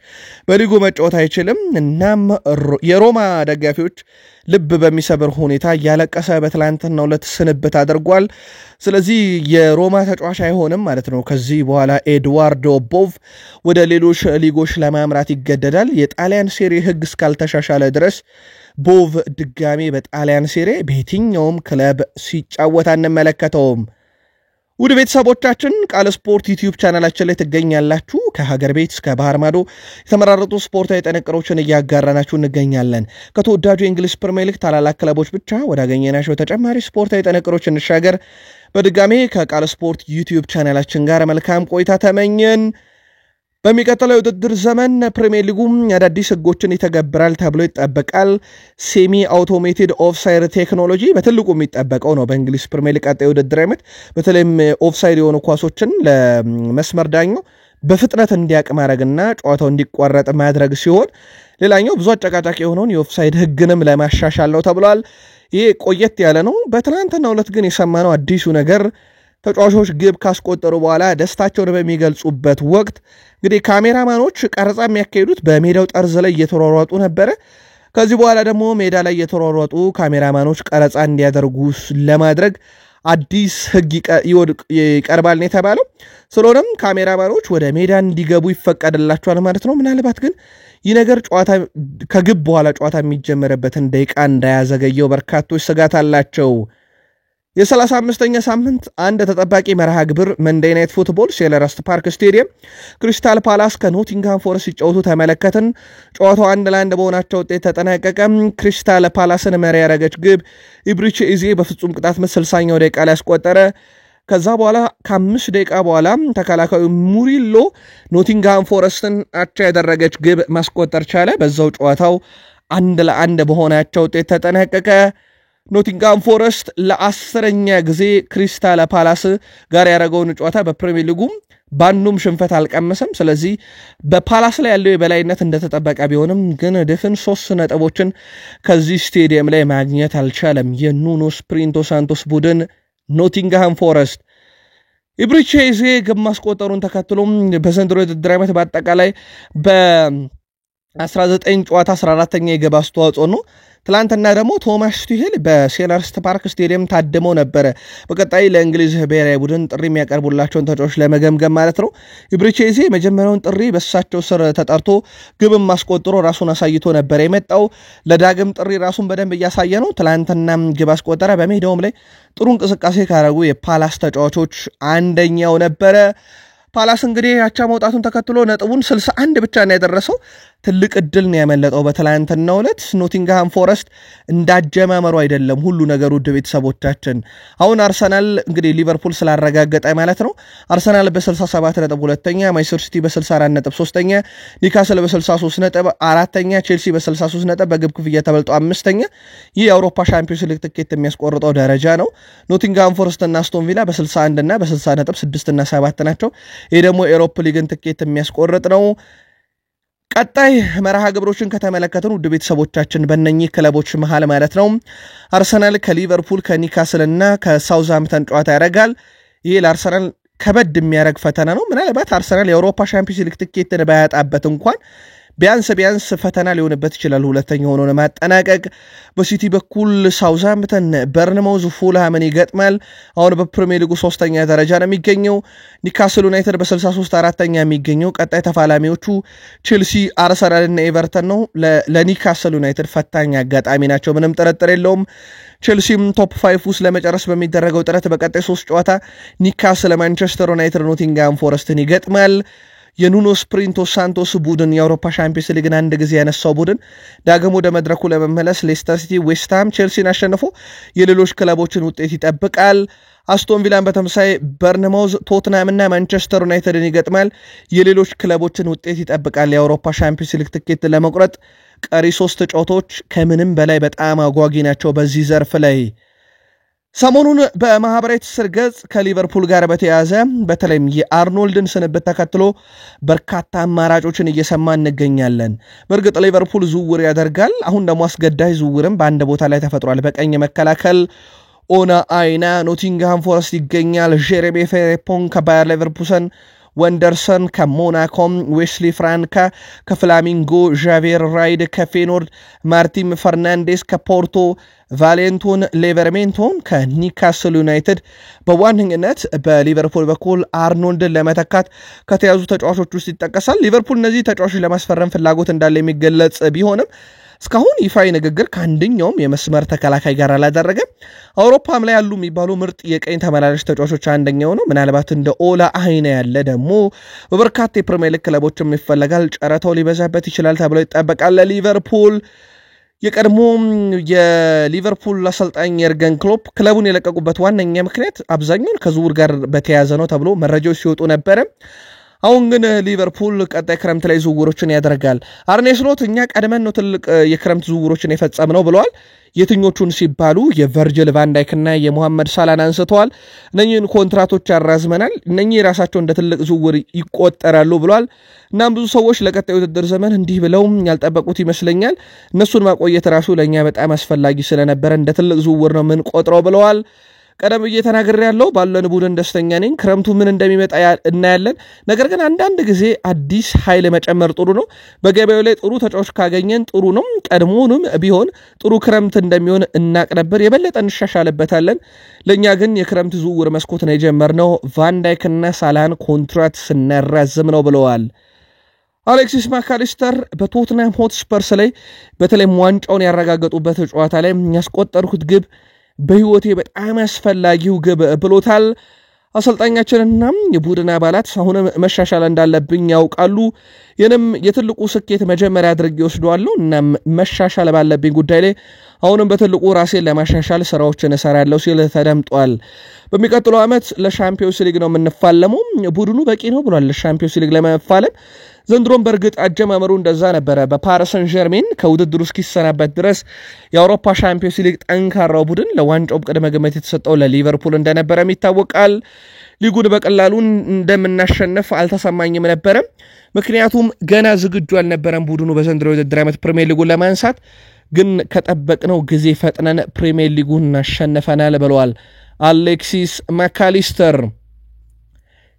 በሊጉ መጫወት አይችልም። እናም የሮማ ደጋፊዎች ልብ በሚሰብር ሁኔታ እያለቀሰ በትላንትናው ዕለት ስንብት አድርጓል። ስለዚህ የሮማ ተጫዋች አይሆንም ማለት ነው። ከዚህ በኋላ ኤድዋርዶ ቦቭ ወደ ሌሎች ሊጎች ለማምራት ይገደዳል። የጣሊያን ሴሪ ህግ እስካልተሻሻለ ድረስ ቦቭ ድጋሚ በጣሊያን ሴሪ በየትኛውም ክለብ ሲጫወት አንመለከተውም። ውድ ቤተሰቦቻችን ቃል ስፖርት ዩቲዩብ ቻናላችን ላይ ትገኛላችሁ። ከሀገር ቤት እስከ ባህር ማዶ የተመራረጡ ስፖርታዊ ጥንቅሮችን እያጋራናችሁ እንገኛለን። ከተወዳጁ የእንግሊዝ ፕሪሚየር ሊግ ታላላቅ ክለቦች ብቻ ወዳገኘናቸው ተጨማሪ ስፖርታዊ ጥንቅሮች እንሻገር። በድጋሚ ከቃል ስፖርት ዩቲዩብ ቻናላችን ጋር መልካም ቆይታ ተመኘን። በሚቀጥለው የውድድር ዘመን ፕሪሚየር ሊጉ አዳዲስ ህጎችን ይተገብራል ተብሎ ይጠበቃል። ሴሚ አውቶሜትድ ኦፍሳይድ ቴክኖሎጂ በትልቁ የሚጠበቀው ነው በእንግሊዝ ፕሪሚየር ሊግ ቀጣይ የውድድር ዓመት በተለይም ኦፍሳይድ የሆኑ ኳሶችን ለመስመር ዳኛው በፍጥነት እንዲያቅ ማድረግና ጨዋታው እንዲቋረጥ ማድረግ ሲሆን ሌላኛው ብዙ አጨቃጫቂ የሆነውን የኦፍሳይድ ህግንም ለማሻሻል ነው ተብሏል። ይሄ ቆየት ያለ ነው። በትናንትናው ዕለት ግን የሰማነው አዲሱ ነገር ተጫዋቾች ግብ ካስቆጠሩ በኋላ ደስታቸውን በሚገልጹበት ወቅት እንግዲህ ካሜራማኖች ቀረጻ የሚያካሂዱት በሜዳው ጠርዝ ላይ እየተሯሯጡ ነበረ። ከዚህ በኋላ ደግሞ ሜዳ ላይ እየተሯሯጡ ካሜራማኖች ቀረጻ እንዲያደርጉ ለማድረግ አዲስ ህግ ይቀርባል ነው የተባለው። ስለሆነም ካሜራማኖች ወደ ሜዳ እንዲገቡ ይፈቀድላቸዋል ማለት ነው። ምናልባት ግን ይህ ነገር ጨዋታ ከግብ በኋላ ጨዋታ የሚጀመርበትን ደቂቃ እንዳያዘገየው በርካቶች ስጋት አላቸው። የ35ኛ ሳምንት አንድ ተጠባቂ መርሃ ግብር መንዴይ ናይት ፉትቦል ሴልኸርስት ፓርክ ስቴዲየም ክሪስታል ፓላስ ከኖቲንግሃም ፎረስት ሲጫወቱ ተመለከትን። ጨዋታው 1-1 በሆናቸው ውጤት ተጠናቀቀ። ክሪስታል ፓላስን መሪ ያደረገች ግብ ኢብሪቼ ኢዜ በፍጹም ቅጣት ምት 60ኛው ደቂቃ ላይ ያስቆጠረ። ከዛ በኋላ ከ5 ደቂቃ በኋላ ተከላካዩ ሙሪሎ ኖቲንግሃም ፎረስትን አቻ ያደረገች ግብ ማስቆጠር ቻለ። በዛው ጨዋታው 1-1 በሆናቸው ውጤት ተጠናቀቀ። ኖቲንግሃም ፎረስት ለ10ኛ ጊዜ ክሪስታል ፓላስ ጋር ያደረገውን ጨዋታ በፕሪሚየር ሊጉ ባንዱም ሽንፈት አልቀመሰም። ስለዚህ በፓላስ ላይ ያለው የበላይነት እንደተጠበቀ ቢሆንም ግን ድፍን 3 ነጥቦችን ከዚህ ስቴዲየም ላይ ማግኘት አልቻለም የኑኖ ስፕሪንቶ ሳንቶስ ቡድን ኖቲንግሃም ፎረስት። ኢብሪቼ ኢዜ ግብ ማስቆጠሩን ተከትሎ በዘንድሮ የውድድር ዓመት በአጠቃላይ በ19 ጨዋታ 14ኛ የግብ አስተዋጽኦ ነው። ትላንትና ደግሞ ቶማስ ቱሄል በሴልኸርስት ፓርክ ስቴዲየም ታድመው ነበረ። በቀጣይ ለእንግሊዝ ብሔራዊ ቡድን ጥሪ የሚያቀርቡላቸውን ተጫዋቾች ለመገምገም ማለት ነው። ኢብሪቼ ኢዜ መጀመሪያውን ጥሪ በሳቸው ስር ተጠርቶ ግብም ማስቆጥሮ ራሱን አሳይቶ ነበር የመጣው። ለዳግም ጥሪ ራሱን በደንብ እያሳየ ነው። ትላንትና ግብ አስቆጠረ። በሜዳውም ላይ ጥሩ እንቅስቃሴ ካደረጉ የፓላስ ተጫዋቾች አንደኛው ነበረ። ፓላስ እንግዲህ አቻ መውጣቱን ተከትሎ ነጥቡን 61 ብቻ ነው ያደረሰው። ትልቅ እድል ነው ያመለጠው በትላንትናው ዕለት። ኖቲንግሃም ፎረስት እንዳጀማመሩ አይደለም ሁሉ ነገር ውድ ቤተሰቦቻችን። አሁን አርሰናል እንግዲህ ሊቨርፑል ስላረጋገጠ ማለት ነው። አርሰናል በ67 ነጥብ ሁለተኛ፣ ማንቸስተር ሲቲ በ64 ነጥብ ሶስተኛ፣ ኒውካስል በ63 ነጥብ አራተኛ፣ ቼልሲ በ63 ነጥብ በግብ ክፍያ ተበልጦ አምስተኛ። ይህ የአውሮፓ ሻምፒዮንስ ሊግ ትኬት የሚያስቆርጠው ደረጃ ነው። ኖቲንግሃም ፎረስት እና አስቶን ቪላ በ61 እና በ60 ነጥብ 6 እና 7 ናቸው። ይህ ደግሞ የአውሮፓ ሊግን ትኬት የሚያስቆርጥ ነው። ቀጣይ መርሃ ግብሮችን ከተመለከትን ውድ ቤተሰቦቻችን በእነኚህ ክለቦች መሃል ማለት ነው አርሰናል ከሊቨርፑል ከኒውካስል እና ከሳውዝሃምፕተን ጨዋታ ያደርጋል። ይህ ለአርሰናል ከበድ የሚያደርግ ፈተና ነው። ምናልባት አርሰናል የአውሮፓ ሻምፒዮንስ ሊግ ትኬትን ባያጣበት እንኳን ቢያንስ ፈተና ሊሆንበት ይችላል ሁለተኛ ሆኖ ለማጠናቀቅ። በሲቲ በኩል ሳውዝሃምፕተን በርንማውዝ ፉልሃምን ይገጥማል። አሁን በፕሪሚየር ሊጉ 3ኛ ደረጃ ነው የሚገኘው። ኒውካስል ዩናይትድ በ63 4ኛ የሚገኘው። ቀጣይ ተፋላሚዎቹ ቼልሲ፣ አርሰናል እና ኤቨርተን ነው። ለኒውካስል ዩናይትድ ፈታኝ አጋጣሚ ናቸው፣ ምንም ጥርጥር የለውም። ቼልሲም ቶፕ 5 ውስጥ ለመጨረስ በሚደረገው ጥረት በቀጣይ 3 ጨዋታ ኒውካስል፣ ማንቸስተር ዩናይትድ፣ ኖቲንግሃም ፎረስትን ይገጥማል። የኑኖ ስፕሪንቶ ሳንቶስ ቡድን የአውሮፓ ሻምፒዮንስ ሊግን አንድ ጊዜ ያነሳው ቡድን ዳግም ወደ መድረኩ ለመመለስ ሌስተር ሲቲ፣ ዌስትሃም፣ ቼልሲን አሸንፎ የሌሎች ክለቦችን ውጤት ይጠብቃል። አስቶን ቪላን በተመሳይ በርንማውዝ፣ ቶትናም እና ማንቸስተር ዩናይትድን ይገጥማል። የሌሎች ክለቦችን ውጤት ይጠብቃል። የአውሮፓ ሻምፒዮንስ ሊግ ትኬት ለመቁረጥ ቀሪ 3 ጨዋታዎች ከምንም በላይ በጣም አጓጊ ናቸው በዚህ ዘርፍ ላይ። ሰሞኑን በማህበራዊ ትስስር ገጽ ከሊቨርፑል ጋር በተያያዘ በተለይም የአርኖልድን ስንብት ተከትሎ በርካታ አማራጮችን እየሰማ እንገኛለን። በእርግጥ ሊቨርፑል ዝውውር ያደርጋል። አሁን ደግሞ አስገዳጅ ዝውውርም በአንድ ቦታ ላይ ተፈጥሯል። በቀኝ መከላከል ኦና አይና ኖቲንግሃም ፎረስት ይገኛል። ጄሬሚ ፍሬምፖንግ ከባየር ሌቨርኩሰን፣ ወንደርሰን ከሞናኮም፣ ዌስሊ ፍራንካ ከፍላሚንጎ፣ ዣቬር ራይድ ከፌኖርድ፣ ማርቲን ፈርናንዴስ ከፖርቶ፣ ቫሌንቶን ሌቨርሜንቶን ከኒውካስል ዩናይትድ በዋነኝነት በሊቨርፑል በኩል አርኖልድን ለመተካት ከተያዙ ተጫዋቾች ውስጥ ይጠቀሳል። ሊቨርፑል እነዚህ ተጫዋቾች ለማስፈረም ፍላጎት እንዳለ የሚገለጽ ቢሆንም እስካሁን ይፋዊ ንግግር ከአንደኛውም የመስመር ተከላካይ ጋር አላደረገም። አውሮፓም ላይ ያሉ የሚባሉ ምርጥ የቀኝ ተመላላሽ ተጫዋቾች አንደኛው ነው። ምናልባት እንደ ኦላ አይና ያለ ደግሞ በበርካታ የፕሪሚየር ሊግ ክለቦችም ይፈለጋል። ጨረታው ሊበዛበት ይችላል ተብሎ ይጠበቃል። ለሊቨርፑል የቀድሞ የሊቨርፑል አሰልጣኝ የርገን ክሎፕ ክለቡን የለቀቁበት ዋነኛ ምክንያት አብዛኛውን ከዝውውር ጋር በተያያዘ ነው ተብሎ መረጃዎች ሲወጡ ነበረ። አሁን ግን ሊቨርፑል ቀጣይ ክረምት ላይ ዝውውሮችን ያደርጋል። አርኔ ስሎት እኛ ቀድመን ነው ትልቅ የክረምት ዝውውሮችን የፈጸምነው ብለዋል። የትኞቹን ሲባሉ የቨርጅል ቫን ዳይክና የሙሐመድ ሳላን አንስተዋል። እነኚህን ኮንትራቶች ያራዝመናል፣ እነኚህ ራሳቸው እንደ ትልቅ ዝውውር ይቆጠራሉ ብለዋል። እናም ብዙ ሰዎች ለቀጣይ ውድድር ዘመን እንዲህ ብለው ያልጠበቁት ይመስለኛል። እነሱን ማቆየት ራሱ ለኛ በጣም አስፈላጊ ስለነበረ እንደ ትልቅ ዝውውር ነው ምን ቆጥረው ብለዋል። ቀደም እየተናገረ ያለው ባለን ቡድን ደስተኛ ነኝ። ክረምቱ ምን እንደሚመጣ እናያለን። ነገር ግን አንዳንድ ጊዜ አዲስ ኃይል መጨመር ጥሩ ነው። በገበያው ላይ ጥሩ ተጫዋች ካገኘን ጥሩ ነው። ቀድሞውንም ቢሆን ጥሩ ክረምት እንደሚሆን እናቅ ነበር። የበለጠ እንሻሻልበታለን። ለኛ ግን የክረምት ዝውውር መስኮት ነው የጀመርነው። ቫን ዳይክ እና ሳላህን ኮንትራት ስናራዝም ነው ብለዋል። አሌክሲስ ማካሊስተር በቶትናም ሆትስፐርስ ላይ በተለይም ዋንጫውን ያረጋገጡበት ጨዋታ ላይ ያስቆጠሩት ግብ በህይወቴ በጣም አስፈላጊው ግብ ብሎታል። አሰልጣኛችንና የቡድን አባላት አሁን መሻሻል እንዳለብኝ ያውቃሉ። የንም የትልቁ ስኬት መጀመሪያ አድርጌ ወስደዋለሁ እና መሻሻል ባለብኝ ጉዳይ ላይ አሁንም በትልቁ ራሴን ለማሻሻል ስራዎችን እሰራለሁ ሲል ተደምጧል። በሚቀጥለው ዓመት ለሻምፒዮንስ ሊግ ነው የምንፋለመው። ቡድኑ በቂ ነው ብሏል ለሻምፒዮንስ ሊግ ለመፋለም። ዘንድሮም በእርግጥ አጀማመሩ እንደዛ ነበረ። በፓሪስ ሰን ዠርሜን ከውድድሩ እስኪሰናበት ድረስ የአውሮፓ ሻምፒዮንስ ሊግ ጠንካራው ቡድን ለዋንጫው ቅድመ ግምት የተሰጠው ለሊቨርፑል እንደነበረም ይታወቃል። ሊጉን በቀላሉ እንደምናሸንፍ አልተሰማኝም ነበረ፣ ምክንያቱም ገና ዝግጁ አልነበረም ቡድኑ በዘንድሮ የውድድር ዓመት ፕሪሚየር ሊጉን ለማንሳት። ግን ከጠበቅነው ጊዜ ፈጥነን ፕሪሚየር ሊጉን እናሸንፈናል ብለዋል አሌክሲስ ማካሊስተር።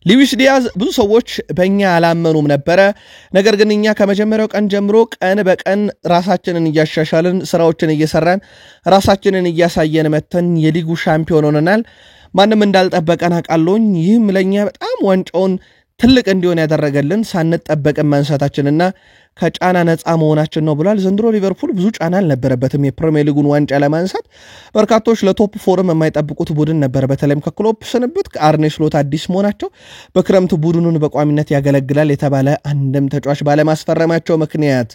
ሉዊስ ዲያዝ ብዙ ሰዎች በእኛ አላመኑም ነበረ። ነገር ግን እኛ ከመጀመሪያው ቀን ጀምሮ ቀን በቀን ራሳችንን እያሻሻልን ስራዎችን እየሰራን ራሳችንን እያሳየን መተን የሊጉ ሻምፒዮን ሆነናል። ማንም እንዳልጠበቀን አውቃለሁኝ። ይህም ለኛ በጣም ዋንጫውን ትልቅ እንዲሆን ያደረገልን ሳንጠበቅን ማንሳታችንና ከጫና ነፃ መሆናችን ነው ብሏል። ዘንድሮ ሊቨርፑል ብዙ ጫና አልነበረበትም የፕሪሚየር ሊጉን ዋንጫ ለማንሳት። በርካቶች ለቶፕ ፎርም የማይጠብቁት ቡድን ነበር። በተለይም ከክሎፕ ስንብት ከአርኔ ስሎት አዲስ መሆናቸው በክረምት ቡድኑን በቋሚነት ያገለግላል የተባለ አንድም ተጫዋች ባለማስፈረማቸው ምክንያት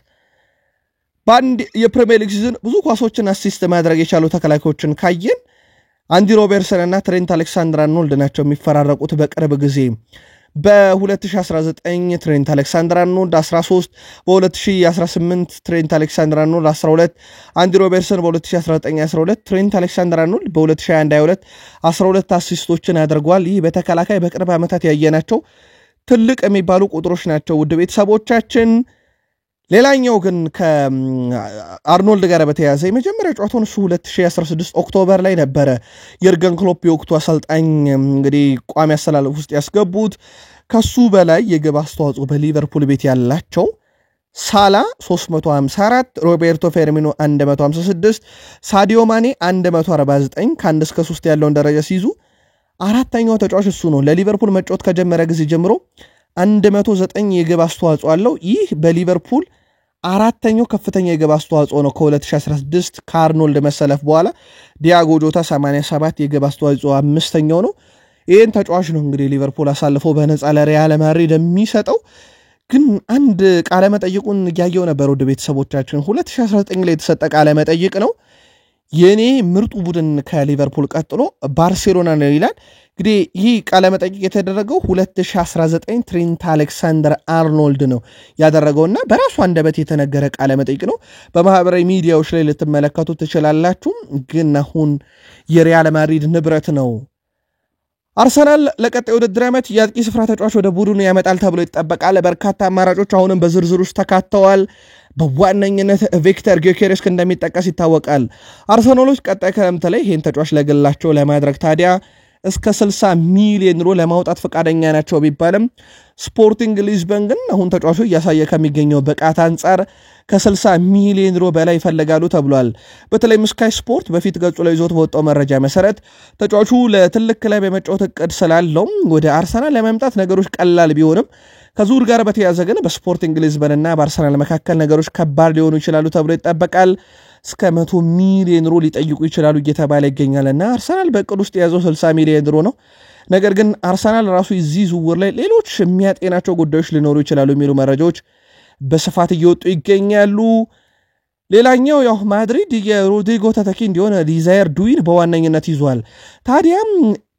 በአንድ የፕሪሚየር ሊግ ሲዝን ብዙ ኳሶችን አሲስት ማድረግ የቻሉ ተከላካዮችን ካየን አንዲ ሮበርትሰን እና ትሬንት አሌክሳንደር-አርኖልድ ናቸው የሚፈራረቁት በቅርብ ጊዜ። በ2019 ትሬንት አሌክሳንደር-አርኖልድ 13፣ በ2018 ትሬንት አሌክሳንደር-አርኖልድ 12፣ አንዲ ሮበርትሰን በ2019-12፣ ትሬንት አሌክሳንደር-አርኖልድ በ2021-22 12 አሲስቶችን አድርጓል። ይህ በተከላካይ በቅርብ ዓመታት ያየናቸው ትልቅ የሚባሉ ቁጥሮች ናቸው ውድ ቤተሰቦቻችን። ሌላኛው ግን ከአርኖልድ ጋር በተያያዘ የመጀመሪያ ጨዋታውን እሱ 2016 ኦክቶበር ላይ ነበረ የርገን ክሎፕ የወቅቱ አሰልጣኝ እንግዲህ ቋሚ አሰላለፍ ውስጥ ያስገቡት። ከሱ በላይ የግብ አስተዋጽኦ በሊቨርፑል ቤት ያላቸው ሳላ 354፣ ሮቤርቶ ፌርሚኖ 156፣ ሳዲዮ ማኔ 149 ከ1 እስከ 3 ያለውን ደረጃ ሲይዙ አራተኛው ተጫዋች እሱ ነው። ለሊቨርፑል መጫወት ከጀመረ ጊዜ ጀምሮ 109 የግብ አስተዋጽኦ አለው። ይህ በሊቨርፑል አራተኛው ከፍተኛ የግብ አስተዋጽኦ ነው። ከ2016 ከአርኖልድ መሰለፍ በኋላ ዲያጎ ጆታ 87 የግብ አስተዋጽኦ አምስተኛው ነው። ይህን ተጫዋች ነው እንግዲህ ሊቨርፑል አሳልፎ በነፃ ለሪያል ማድሪድ የሚሰጠው። ግን አንድ ቃለ መጠይቁን እያየው ነበር ወደ ቤተሰቦቻችን 2019 ላይ የተሰጠ ቃለ መጠይቅ ነው። የኔ ምርጡ ቡድን ከሊቨርፑል ቀጥሎ ባርሴሎና ነው ይላል። እንግዲህ ይህ ቃለ መጠይቅ የተደረገው 2019 ትሬንት አሌክሳንደር-አርኖልድ ነው ያደረገውና በራሱ አንደበት የተነገረ ቃለ መጠይቅ ነው። በማህበራዊ ሚዲያዎች ላይ ልትመለከቱ ትችላላችሁ። ግን አሁን የሪያል ማድሪድ ንብረት ነው። አርሰናል ለቀጣይ ውድድር ዓመት የአጥቂ ስፍራ ተጫዋች ወደ ቡድኑ ያመጣል ተብሎ ይጠበቃል። በርካታ አማራጮች አሁንም በዝርዝር ውስጥ ተካተዋል። በዋነኝነት ቪክተር ጊዮኬሬስ እንደሚጠቀስ ይታወቃል። አርሰናሎች ቀጣይ ክረምት ላይ ይህን ተጫዋች ለግላቸው ለማድረግ ታዲያ እስከ 60 ሚሊዮን ዩሮ ለማውጣት ፈቃደኛ ናቸው ቢባልም ስፖርቲንግ ሊዝበን ግን አሁን ተጫዋቹ እያሳየ ከሚገኘው ብቃት አንጻር ከ60 ሚሊዮን ዩሮ በላይ ይፈልጋሉ ተብሏል። በተለይም ስካይ ስፖርት በፊት ገጹ ላይ ይዞት በወጣው መረጃ መሰረት ተጫዋቹ ለትልቅ ክለብ የመጫወት እቅድ ስላለው ወደ አርሰናል ለመምጣት ነገሮች ቀላል ቢሆንም ከዙር ጋር በተያያዘ ግን በስፖርቲንግ ሊዝበንና በአርሰናል መካከል ነገሮች ከባድ ሊሆኑ ይችላሉ ተብሎ ይጠበቃል። እስከ 100 ሚሊዮን ዩሮ ሊጠይቁ ይችላሉ እየተባለ ይገኛልና አርሰናል በእቅድ ውስጥ የያዘው 60 ሚሊዮን ዩሮ ነው። ነገር ግን አርሰናል ራሱ እዚህ ዝውውር ላይ ሌሎች የሚያጤናቸው ጉዳዮች ሊኖሩ ይችላሉ የሚሉ መረጃዎች በስፋት እየወጡ ይገኛሉ። ሌላኛው ያው ማድሪድ የሮድሪጎ ተተኪ እንዲሆን ዲዛየር ዱዊን በዋነኝነት ይዟል። ታዲያም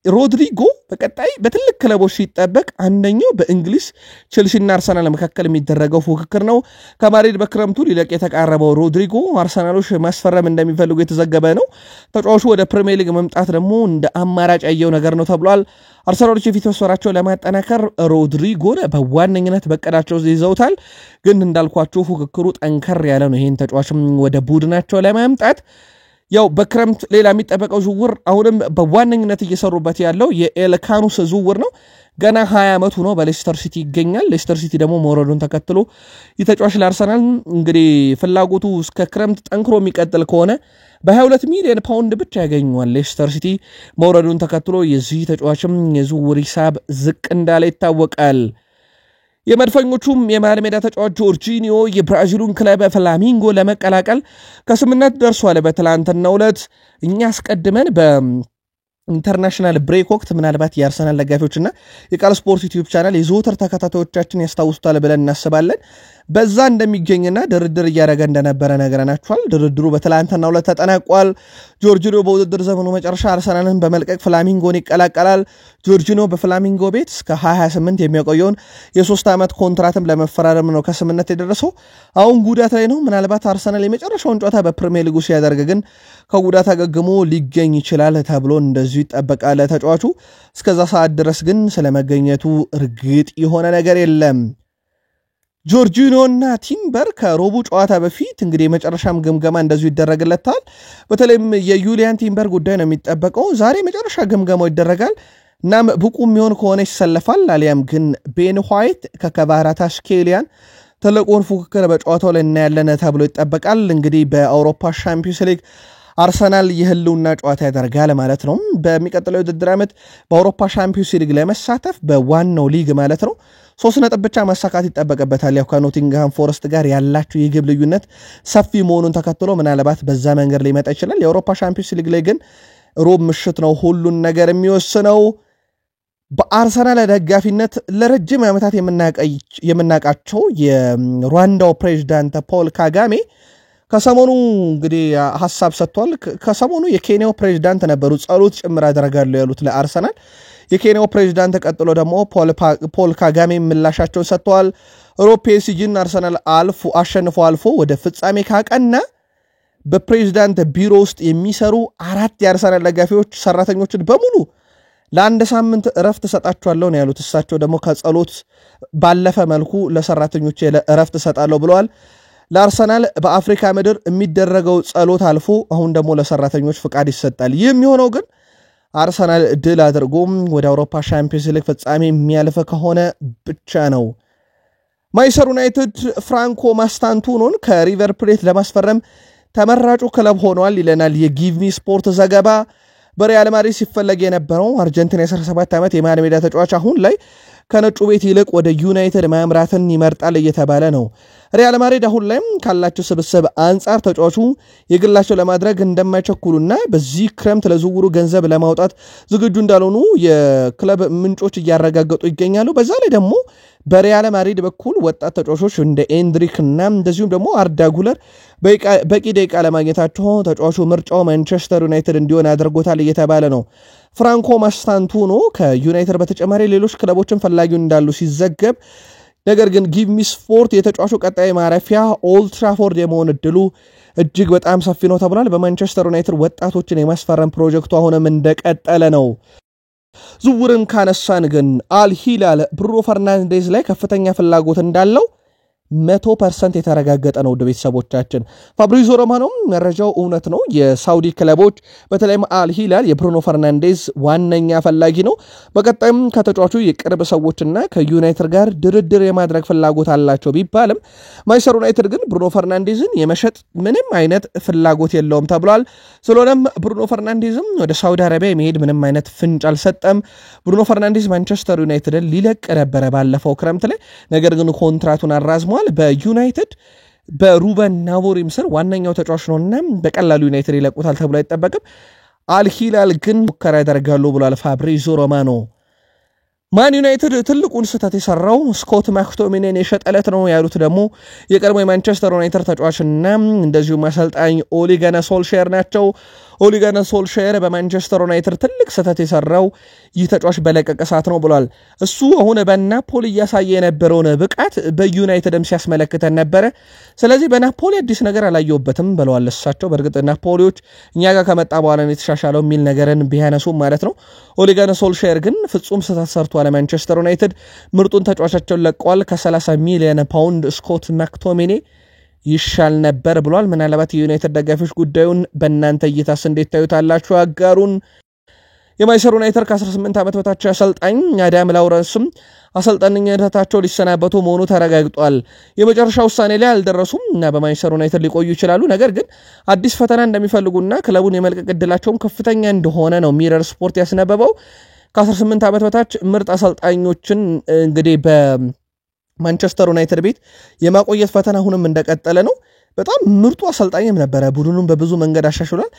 ሮድሪጎ በቀጣይ በትልቅ ክለቦች ሲጠበቅ አንደኛው በእንግሊዝ ቼልሲና አርሰናል መካከል የሚደረገው ፉክክር ነው። ከማድሪድ በክረምቱ ሊለቅ የተቃረበው ሮድሪጎ አርሰናሎች ማስፈረም እንደሚፈልጉ የተዘገበ ነው። ተጫዋቹ ወደ ፕሪሚየር ሊግ መምጣት ደግሞ እንደ አማራጭ ያየው ነገር ነው ተብሏል። አርሰናሎች የፊት መስመራቸውን ለማጠናከር ሮድሪጎን በዋነኝነት በቀዳቸው ይዘውታል። ግን እንዳልኳቸው ፉክክሩ ጠንከር ያለ ነው። ይህን ተጫዋችም ወደ ቡድናቸው ለማምጣት ያው በክረምት ሌላ የሚጠበቀው ዝውውር አሁንም በዋነኝነት እየሰሩበት ያለው የኤልካኑስ ዝውውር ነው። ገና 20 ዓመቱ ነው። በሌስተር ሲቲ ይገኛል። ሌስተር ሲቲ ደግሞ መውረዱን ተከትሎ የተጫዋች ለአርሰናል እንግዲህ ፍላጎቱ እስከ ክረምት ጠንክሮ የሚቀጥል ከሆነ በ22 ሚሊዮን ፓውንድ ብቻ ያገኘዋል። ሌስተር ሲቲ መውረዱን ተከትሎ የዚህ ተጫዋችም የዝውውር ሂሳብ ዝቅ እንዳለ ይታወቃል። የመድፈኞቹም የመሃል ሜዳ ተጫዋች ጆርጂኒዮ የብራዚሉን ክለብ ፍላሚንጎ ለመቀላቀል ከስምምነት ደርሷል። በትላንትናው ዕለት እኛ አስቀድመን ኢንተርናሽናል ብሬክ ወቅት ምናልባት የአርሰናል ደጋፊዎችና የቃል ስፖርት ዩቲዩብ ቻናል የዘወትር ተከታታዮቻችን ያስታውሱታል ብለን እናስባለን። በዛ እንደሚገኝና ድርድር እያደረገ እንደነበረ ነገረናችኋል። ድርድሩ በትላንትናው ዕለት ተጠናቋል። ጆርጂኒዮ በውድድር ዘመኑ መጨረሻ አርሰናልን በመልቀቅ ፍላሚንጎን ይቀላቀላል። ጆርጂኒዮ በፍላሚንጎ ቤት እስከ 2028 የሚያቆየውን የ3 ዓመት ኮንትራትም ለመፈራረም ነው ከስምምነት የደረሰው። አሁን ጉዳት ላይ ነው። ምናልባት አርሰናል የመጨረሻውን ጨዋታ በፕሪሚየር ሊጉ ሲያደርግ ግን ከጉዳት አገግሞ ሊገኝ ይችላል ተብሎ እንደዚሁ ይጠበቃል። ተጫዋቹ እስከዛ ሰዓት ድረስ ግን ስለመገኘቱ እርግጥ የሆነ ነገር የለም። ጆርጂኒዮና ቲምበር ከሮቡ ጨዋታ በፊት እንግዲህ የመጨረሻም ግምገማ እንደዚሁ ይደረግለታል። በተለይም የዩሊያን ቲምበር ጉዳይ ነው የሚጠበቀው። ዛሬ መጨረሻ ግምገማው ይደረጋል። እናም ብቁ የሚሆን ከሆነ ይሰለፋል። አሊያም ግን ቤን ዋይት ከከቫራትስኬሊያን ትልቁን ፉክክር በጨዋታው ላይ እናያለን ተብሎ ይጠበቃል። እንግዲህ በአውሮፓ ሻምፒዮንስ ሊግ አርሰናል የህልውና ጨዋታ ያደርጋል ማለት ነው። በሚቀጥለው የውድድር ዓመት በአውሮፓ ሻምፒዮንስ ሊግ ለመሳተፍ በዋናው ሊግ ማለት ነው 3 ነጥብ ብቻ ማሳካት ይጠበቅበታል። ያው ከኖቲንግሃም ፎረስት ጋር ያላቸው የግብ ልዩነት ሰፊ መሆኑን ተከትሎ ምናልባት በዛ መንገድ ሊመጣ ይችላል። የአውሮፓ ሻምፒዮንስ ሊግ ላይ ግን ሮብ ምሽት ነው ሁሉን ነገር የሚወስነው። በአርሰናል ደጋፊነት ለረጅም ዓመታት የምናውቃቸው የሩዋንዳው ፕሬዝዳንት ፖል ካጋሜ ከሰሞኑ እንግዲህ ሐሳብ ሰጥቷል። ከሰሞኑ የኬንያው ፕሬዝዳንት ነበሩ ጸሎት ጭምር አደረጋሉ ያሉት ለአርሰናል። የኬንያው ፕሬዝዳንት ቀጥሎ ደግሞ ፖል ካጋሜ ምላሻቸውን ሰጥተዋል። ሮፔሲጂን አርሰናል አሸንፎ ወደ ፍጻሜ ካቀና በፕሬዝዳንት ቢሮ ውስጥ የሚሰሩ 4 የአርሰናል ደጋፊዎች ሰራተኞችን በሙሉ ለአንድ ሳምንት እረፍት ሰጣቸዋለሁ ነው ያሉት። እሳቸው ደግሞ ከጸሎት ባለፈ መልኩ ለሰራተኞች እረፍት ሰጣለሁ ብለዋል። ለአርሰናል በአፍሪካ ምድር የሚደረገው ጸሎት አልፎ አሁን ደግሞ ለሰራተኞች ፍቃድ ይሰጣል። ይህ የሚሆነው ግን አርሰናል ድል አድርጎም ወደ አውሮፓ ሻምፒዮንስ ሊግ ፍጻሜ የሚያልፍ ከሆነ ብቻ ነው። ማንቸስተር ዩናይትድ ፍራንኮ ማስታንቱኖን ከሪቨር ፕሌት ለማስፈረም ተመራጩ ክለብ ሆኗል ይለናል የጊቭ ሚ ስፖርት ዘገባ። በሪያል ማድሪድ ሲፈለግ የነበረው አርጀንቲና 17 ዓመት የመሃል ሜዳ ተጫዋች አሁን ላይ ከነጩ ቤት ይልቅ ወደ ዩናይትድ ማምራትን ይመርጣል እየተባለ ነው። ሪያል ማድሪድ አሁን ላይም ካላቸው ስብስብ አንጻር ተጫዋቹ የግላቸው ለማድረግ እንደማይቸኩሉና በዚህ ክረምት ለዝውውሩ ገንዘብ ለማውጣት ዝግጁ እንዳልሆኑ የክለብ ምንጮች እያረጋገጡ ይገኛሉ። በዛ ላይ ደግሞ በሪያል ማድሪድ በኩል ወጣት ተጫዋቾች እንደ ኤንድሪክ እና እንደዚሁም ደግሞ አርዳ ጉለር በቂ ደቂቃ ለማግኘታቸው ተጫዋቹ ምርጫው ማንቸስተር ዩናይትድ እንዲሆን አድርጎታል እየተባለ ነው። ፍራንኮ ማስታንቱኖ ከዩናይትድ በተጨማሪ ሌሎች ክለቦችን ፈላጊውን እንዳሉ ሲዘገብ፣ ነገር ግን ጊቭ ሚ ስፖርት የተጫዋቹ ቀጣይ ማረፊያ ኦልድ ትራፎርድ የመሆን እድሉ እጅግ በጣም ሰፊ ነው ተብሏል። በማንቸስተር ዩናይትድ ወጣቶችን የማስፈረም ፕሮጀክቱ አሁንም እንደቀጠለ ነው። ዝውውርን ካነሳን ግን አልሂላል ብሩኖ ፈርናንዴዝ ላይ ከፍተኛ ፍላጎት እንዳለው 100% የተረጋገጠ ነው። ወደ ቤተሰቦቻችን ፋብሪዚዮ ሮማኖ መረጃው እውነት ነው። የሳውዲ ክለቦች በተለይም አልሂላል የብሩኖ ፈርናንዴዝ ዋነኛ ፈላጊ ነው። በቀጣይም ከተጫዋቹ የቅርብ ሰዎችና ከዩናይትድ ጋር ድርድር የማድረግ ፍላጎት አላቸው ቢባልም ማንቸስተር ዩናይትድ ግን ብሩኖ ፈርናንዴዝን የመሸጥ ምንም አይነት ፍላጎት የለውም ተብሏል። ስለሆነም ብሩኖ ፈርናንዴዝም ወደ ሳውዲ አረቢያ የመሄድ ምንም አይነት ፍንጭ አልሰጠም። ብሩኖ ፈርናንዴዝ ማንቸስተር ዩናይትድን ሊለቅ ነበረ ባለፈው ክረምት ላይ፣ ነገር ግን ኮንትራቱን አራዝሟል። በዩናይትድ በሩበን አሞሪም ስር ዋነኛው ተጫዋች ነውና በቀላሉ ዩናይትድ ይለቁታል ተብሎ አይጠበቅም። አልሂላል ግን ሙከራ ያደርጋሉ ብሏል ፋብሪዚዮ ሮማኖ። ማን ዩናይትድ ትልቁን ስህተት የሰራው ስኮት ማክቶሚኔን የሸጠለት ነው ያሉት ደግሞ የቀድሞ የማንቸስተር ዩናይትድ ተጫዋችና እንደዚሁ አሰልጣኝ ኦሊ ጉናር ሶልሻየር ናቸው። ኦሊ ጉናር ሶልሻየር በማንቸስተር ዩናይትድ ትልቅ ስህተት የሰራው ይህ ተጫዋች በለቀቀ ሰዓት ነው ብሏል። እሱ አሁን በናፖሊ ያሳየ የነበረውን ብቃት በዩናይትድም ሲያስመለክተን ነበር። ስለዚህ በናፖሊ አዲስ ነገር አላየውበትም ብለዋል እሳቸው። በእርግጥ ናፖሊዎች እኛ ጋር ከመጣ በኋላ ነው የተሻሻለው የሚል ነገርን ቢያነሱም ማለት ነው። ኦሊ ጉናር ሶልሻየር ግን ፍጹም ስህተት ሰርቷል። ማንቸስተር ዩናይትድ ምርጡን ተጫዋቻቸውን ለቀዋል። ከ30 ሚሊዮን ፓውንድ ስኮት ማክቶሚኔ ይሻል ነበር ብሏል። ምናልባት የዩናይትድ ደጋፊዎች ጉዳዩን በእናንተ እይታስ እንዴት ታዩታላችሁ? አጋሩን። የማንቸስተር ዩናይትድ ከ18 ዓመት በታች አሰልጣኝ አዳም ላውረንስም አሰልጣኝነታቸው ሊሰናበቱ መሆኑ ተረጋግጧል። የመጨረሻ ውሳኔ ላይ አልደረሱም እና በማንቸስተር ዩናይትድ ሊቆዩ ይችላሉ። ነገር ግን አዲስ ፈተና እንደሚፈልጉና ክለቡን የመልቀቅ ዕድላቸውም ከፍተኛ እንደሆነ ነው ሚረር ስፖርት ያስነበበው። ከ18 ዓመት በታች ምርጥ አሰልጣኞችን እንግዲህ በማንቸስተር ዩናይትድ ቤት የማቆየት ፈተና አሁንም እንደቀጠለ ነው። በጣም ምርጡ አሰልጣኝም ነበረ። ቡድኑን በብዙ መንገድ አሻሽሏል።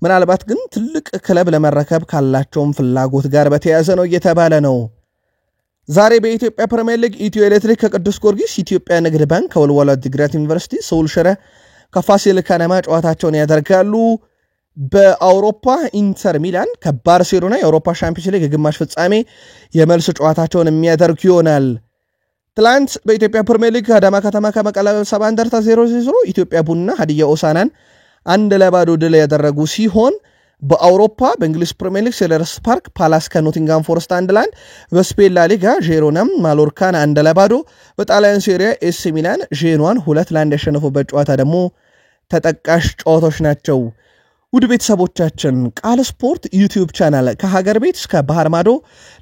ምናልባት ግን ትልቅ ክለብ ለመረከብ ካላቸውም ፍላጎት ጋር በተያያዘ ነው እየተባለ ነው። ዛሬ በኢትዮጵያ ፕሪሚየር ሊግ ኢትዮ ኤሌክትሪክ ከቅዱስ ጊዮርጊስ፣ ኢትዮጵያ ንግድ ባንክ ከወልዋሎ ዓዲግራት ዩኒቨርሲቲ፣ ሰውል ሽረ ከፋሲል ከነማ ጨዋታቸውን ያደርጋሉ። በአውሮፓ ኢንተር ሚላን ከባርሴሎና የአውሮፓ ሻምፒዮንስ ሊግ የግማሽ ፍጻሜ የመልስ ጨዋታቸውን የሚያደርጉ ይሆናል። ትላንት በኢትዮጵያ ፕሪሚየር ሊግ አዳማ ከተማ ከመቀለ ሰባ እንደርታ 0-0፣ ኢትዮጵያ ቡና ሀዲያ ሆሳዕናን 1-0 ድል ያደረጉ ሲሆን በአውሮፓ በእንግሊዝ ፕሪሚየር ሊግ ሴልኸርስት ፓርክ ፓላስ ከኖቲንጋም ፎረስት 1-1፣ በስፔን ላ ሊጋ ጄሮናም ማሎርካን 1-0፣ በጣሊያን ሴሪያ ኤሲ ሚላን ጄኖዋን 2-1 ያሸነፉበት ጨዋታ ደግሞ ተጠቃሽ ጨዋታዎች ናቸው። ውድ ቤተሰቦቻችን ቃል ስፖርት ዩቲዩብ ቻናል ከሀገር ቤት እስከ ባህር ማዶ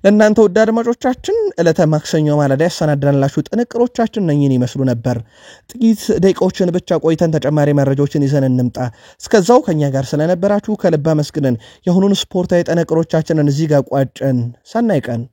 ለእናንተ ውድ አድማጮቻችን ዕለተ ማክሰኞ ማለዳ ያሰናዳንላችሁ ጥንቅሮቻችን እነኝን ይመስሉ ነበር። ጥቂት ደቂቃዎችን ብቻ ቆይተን ተጨማሪ መረጃዎችን ይዘን እንምጣ። እስከዛው ከኛ ጋር ስለነበራችሁ ከልብ አመስግነን የሁኑን ስፖርታዊ ጥንቅሮቻችንን እዚህ ጋር ቋጨን። ሰናይ ቀን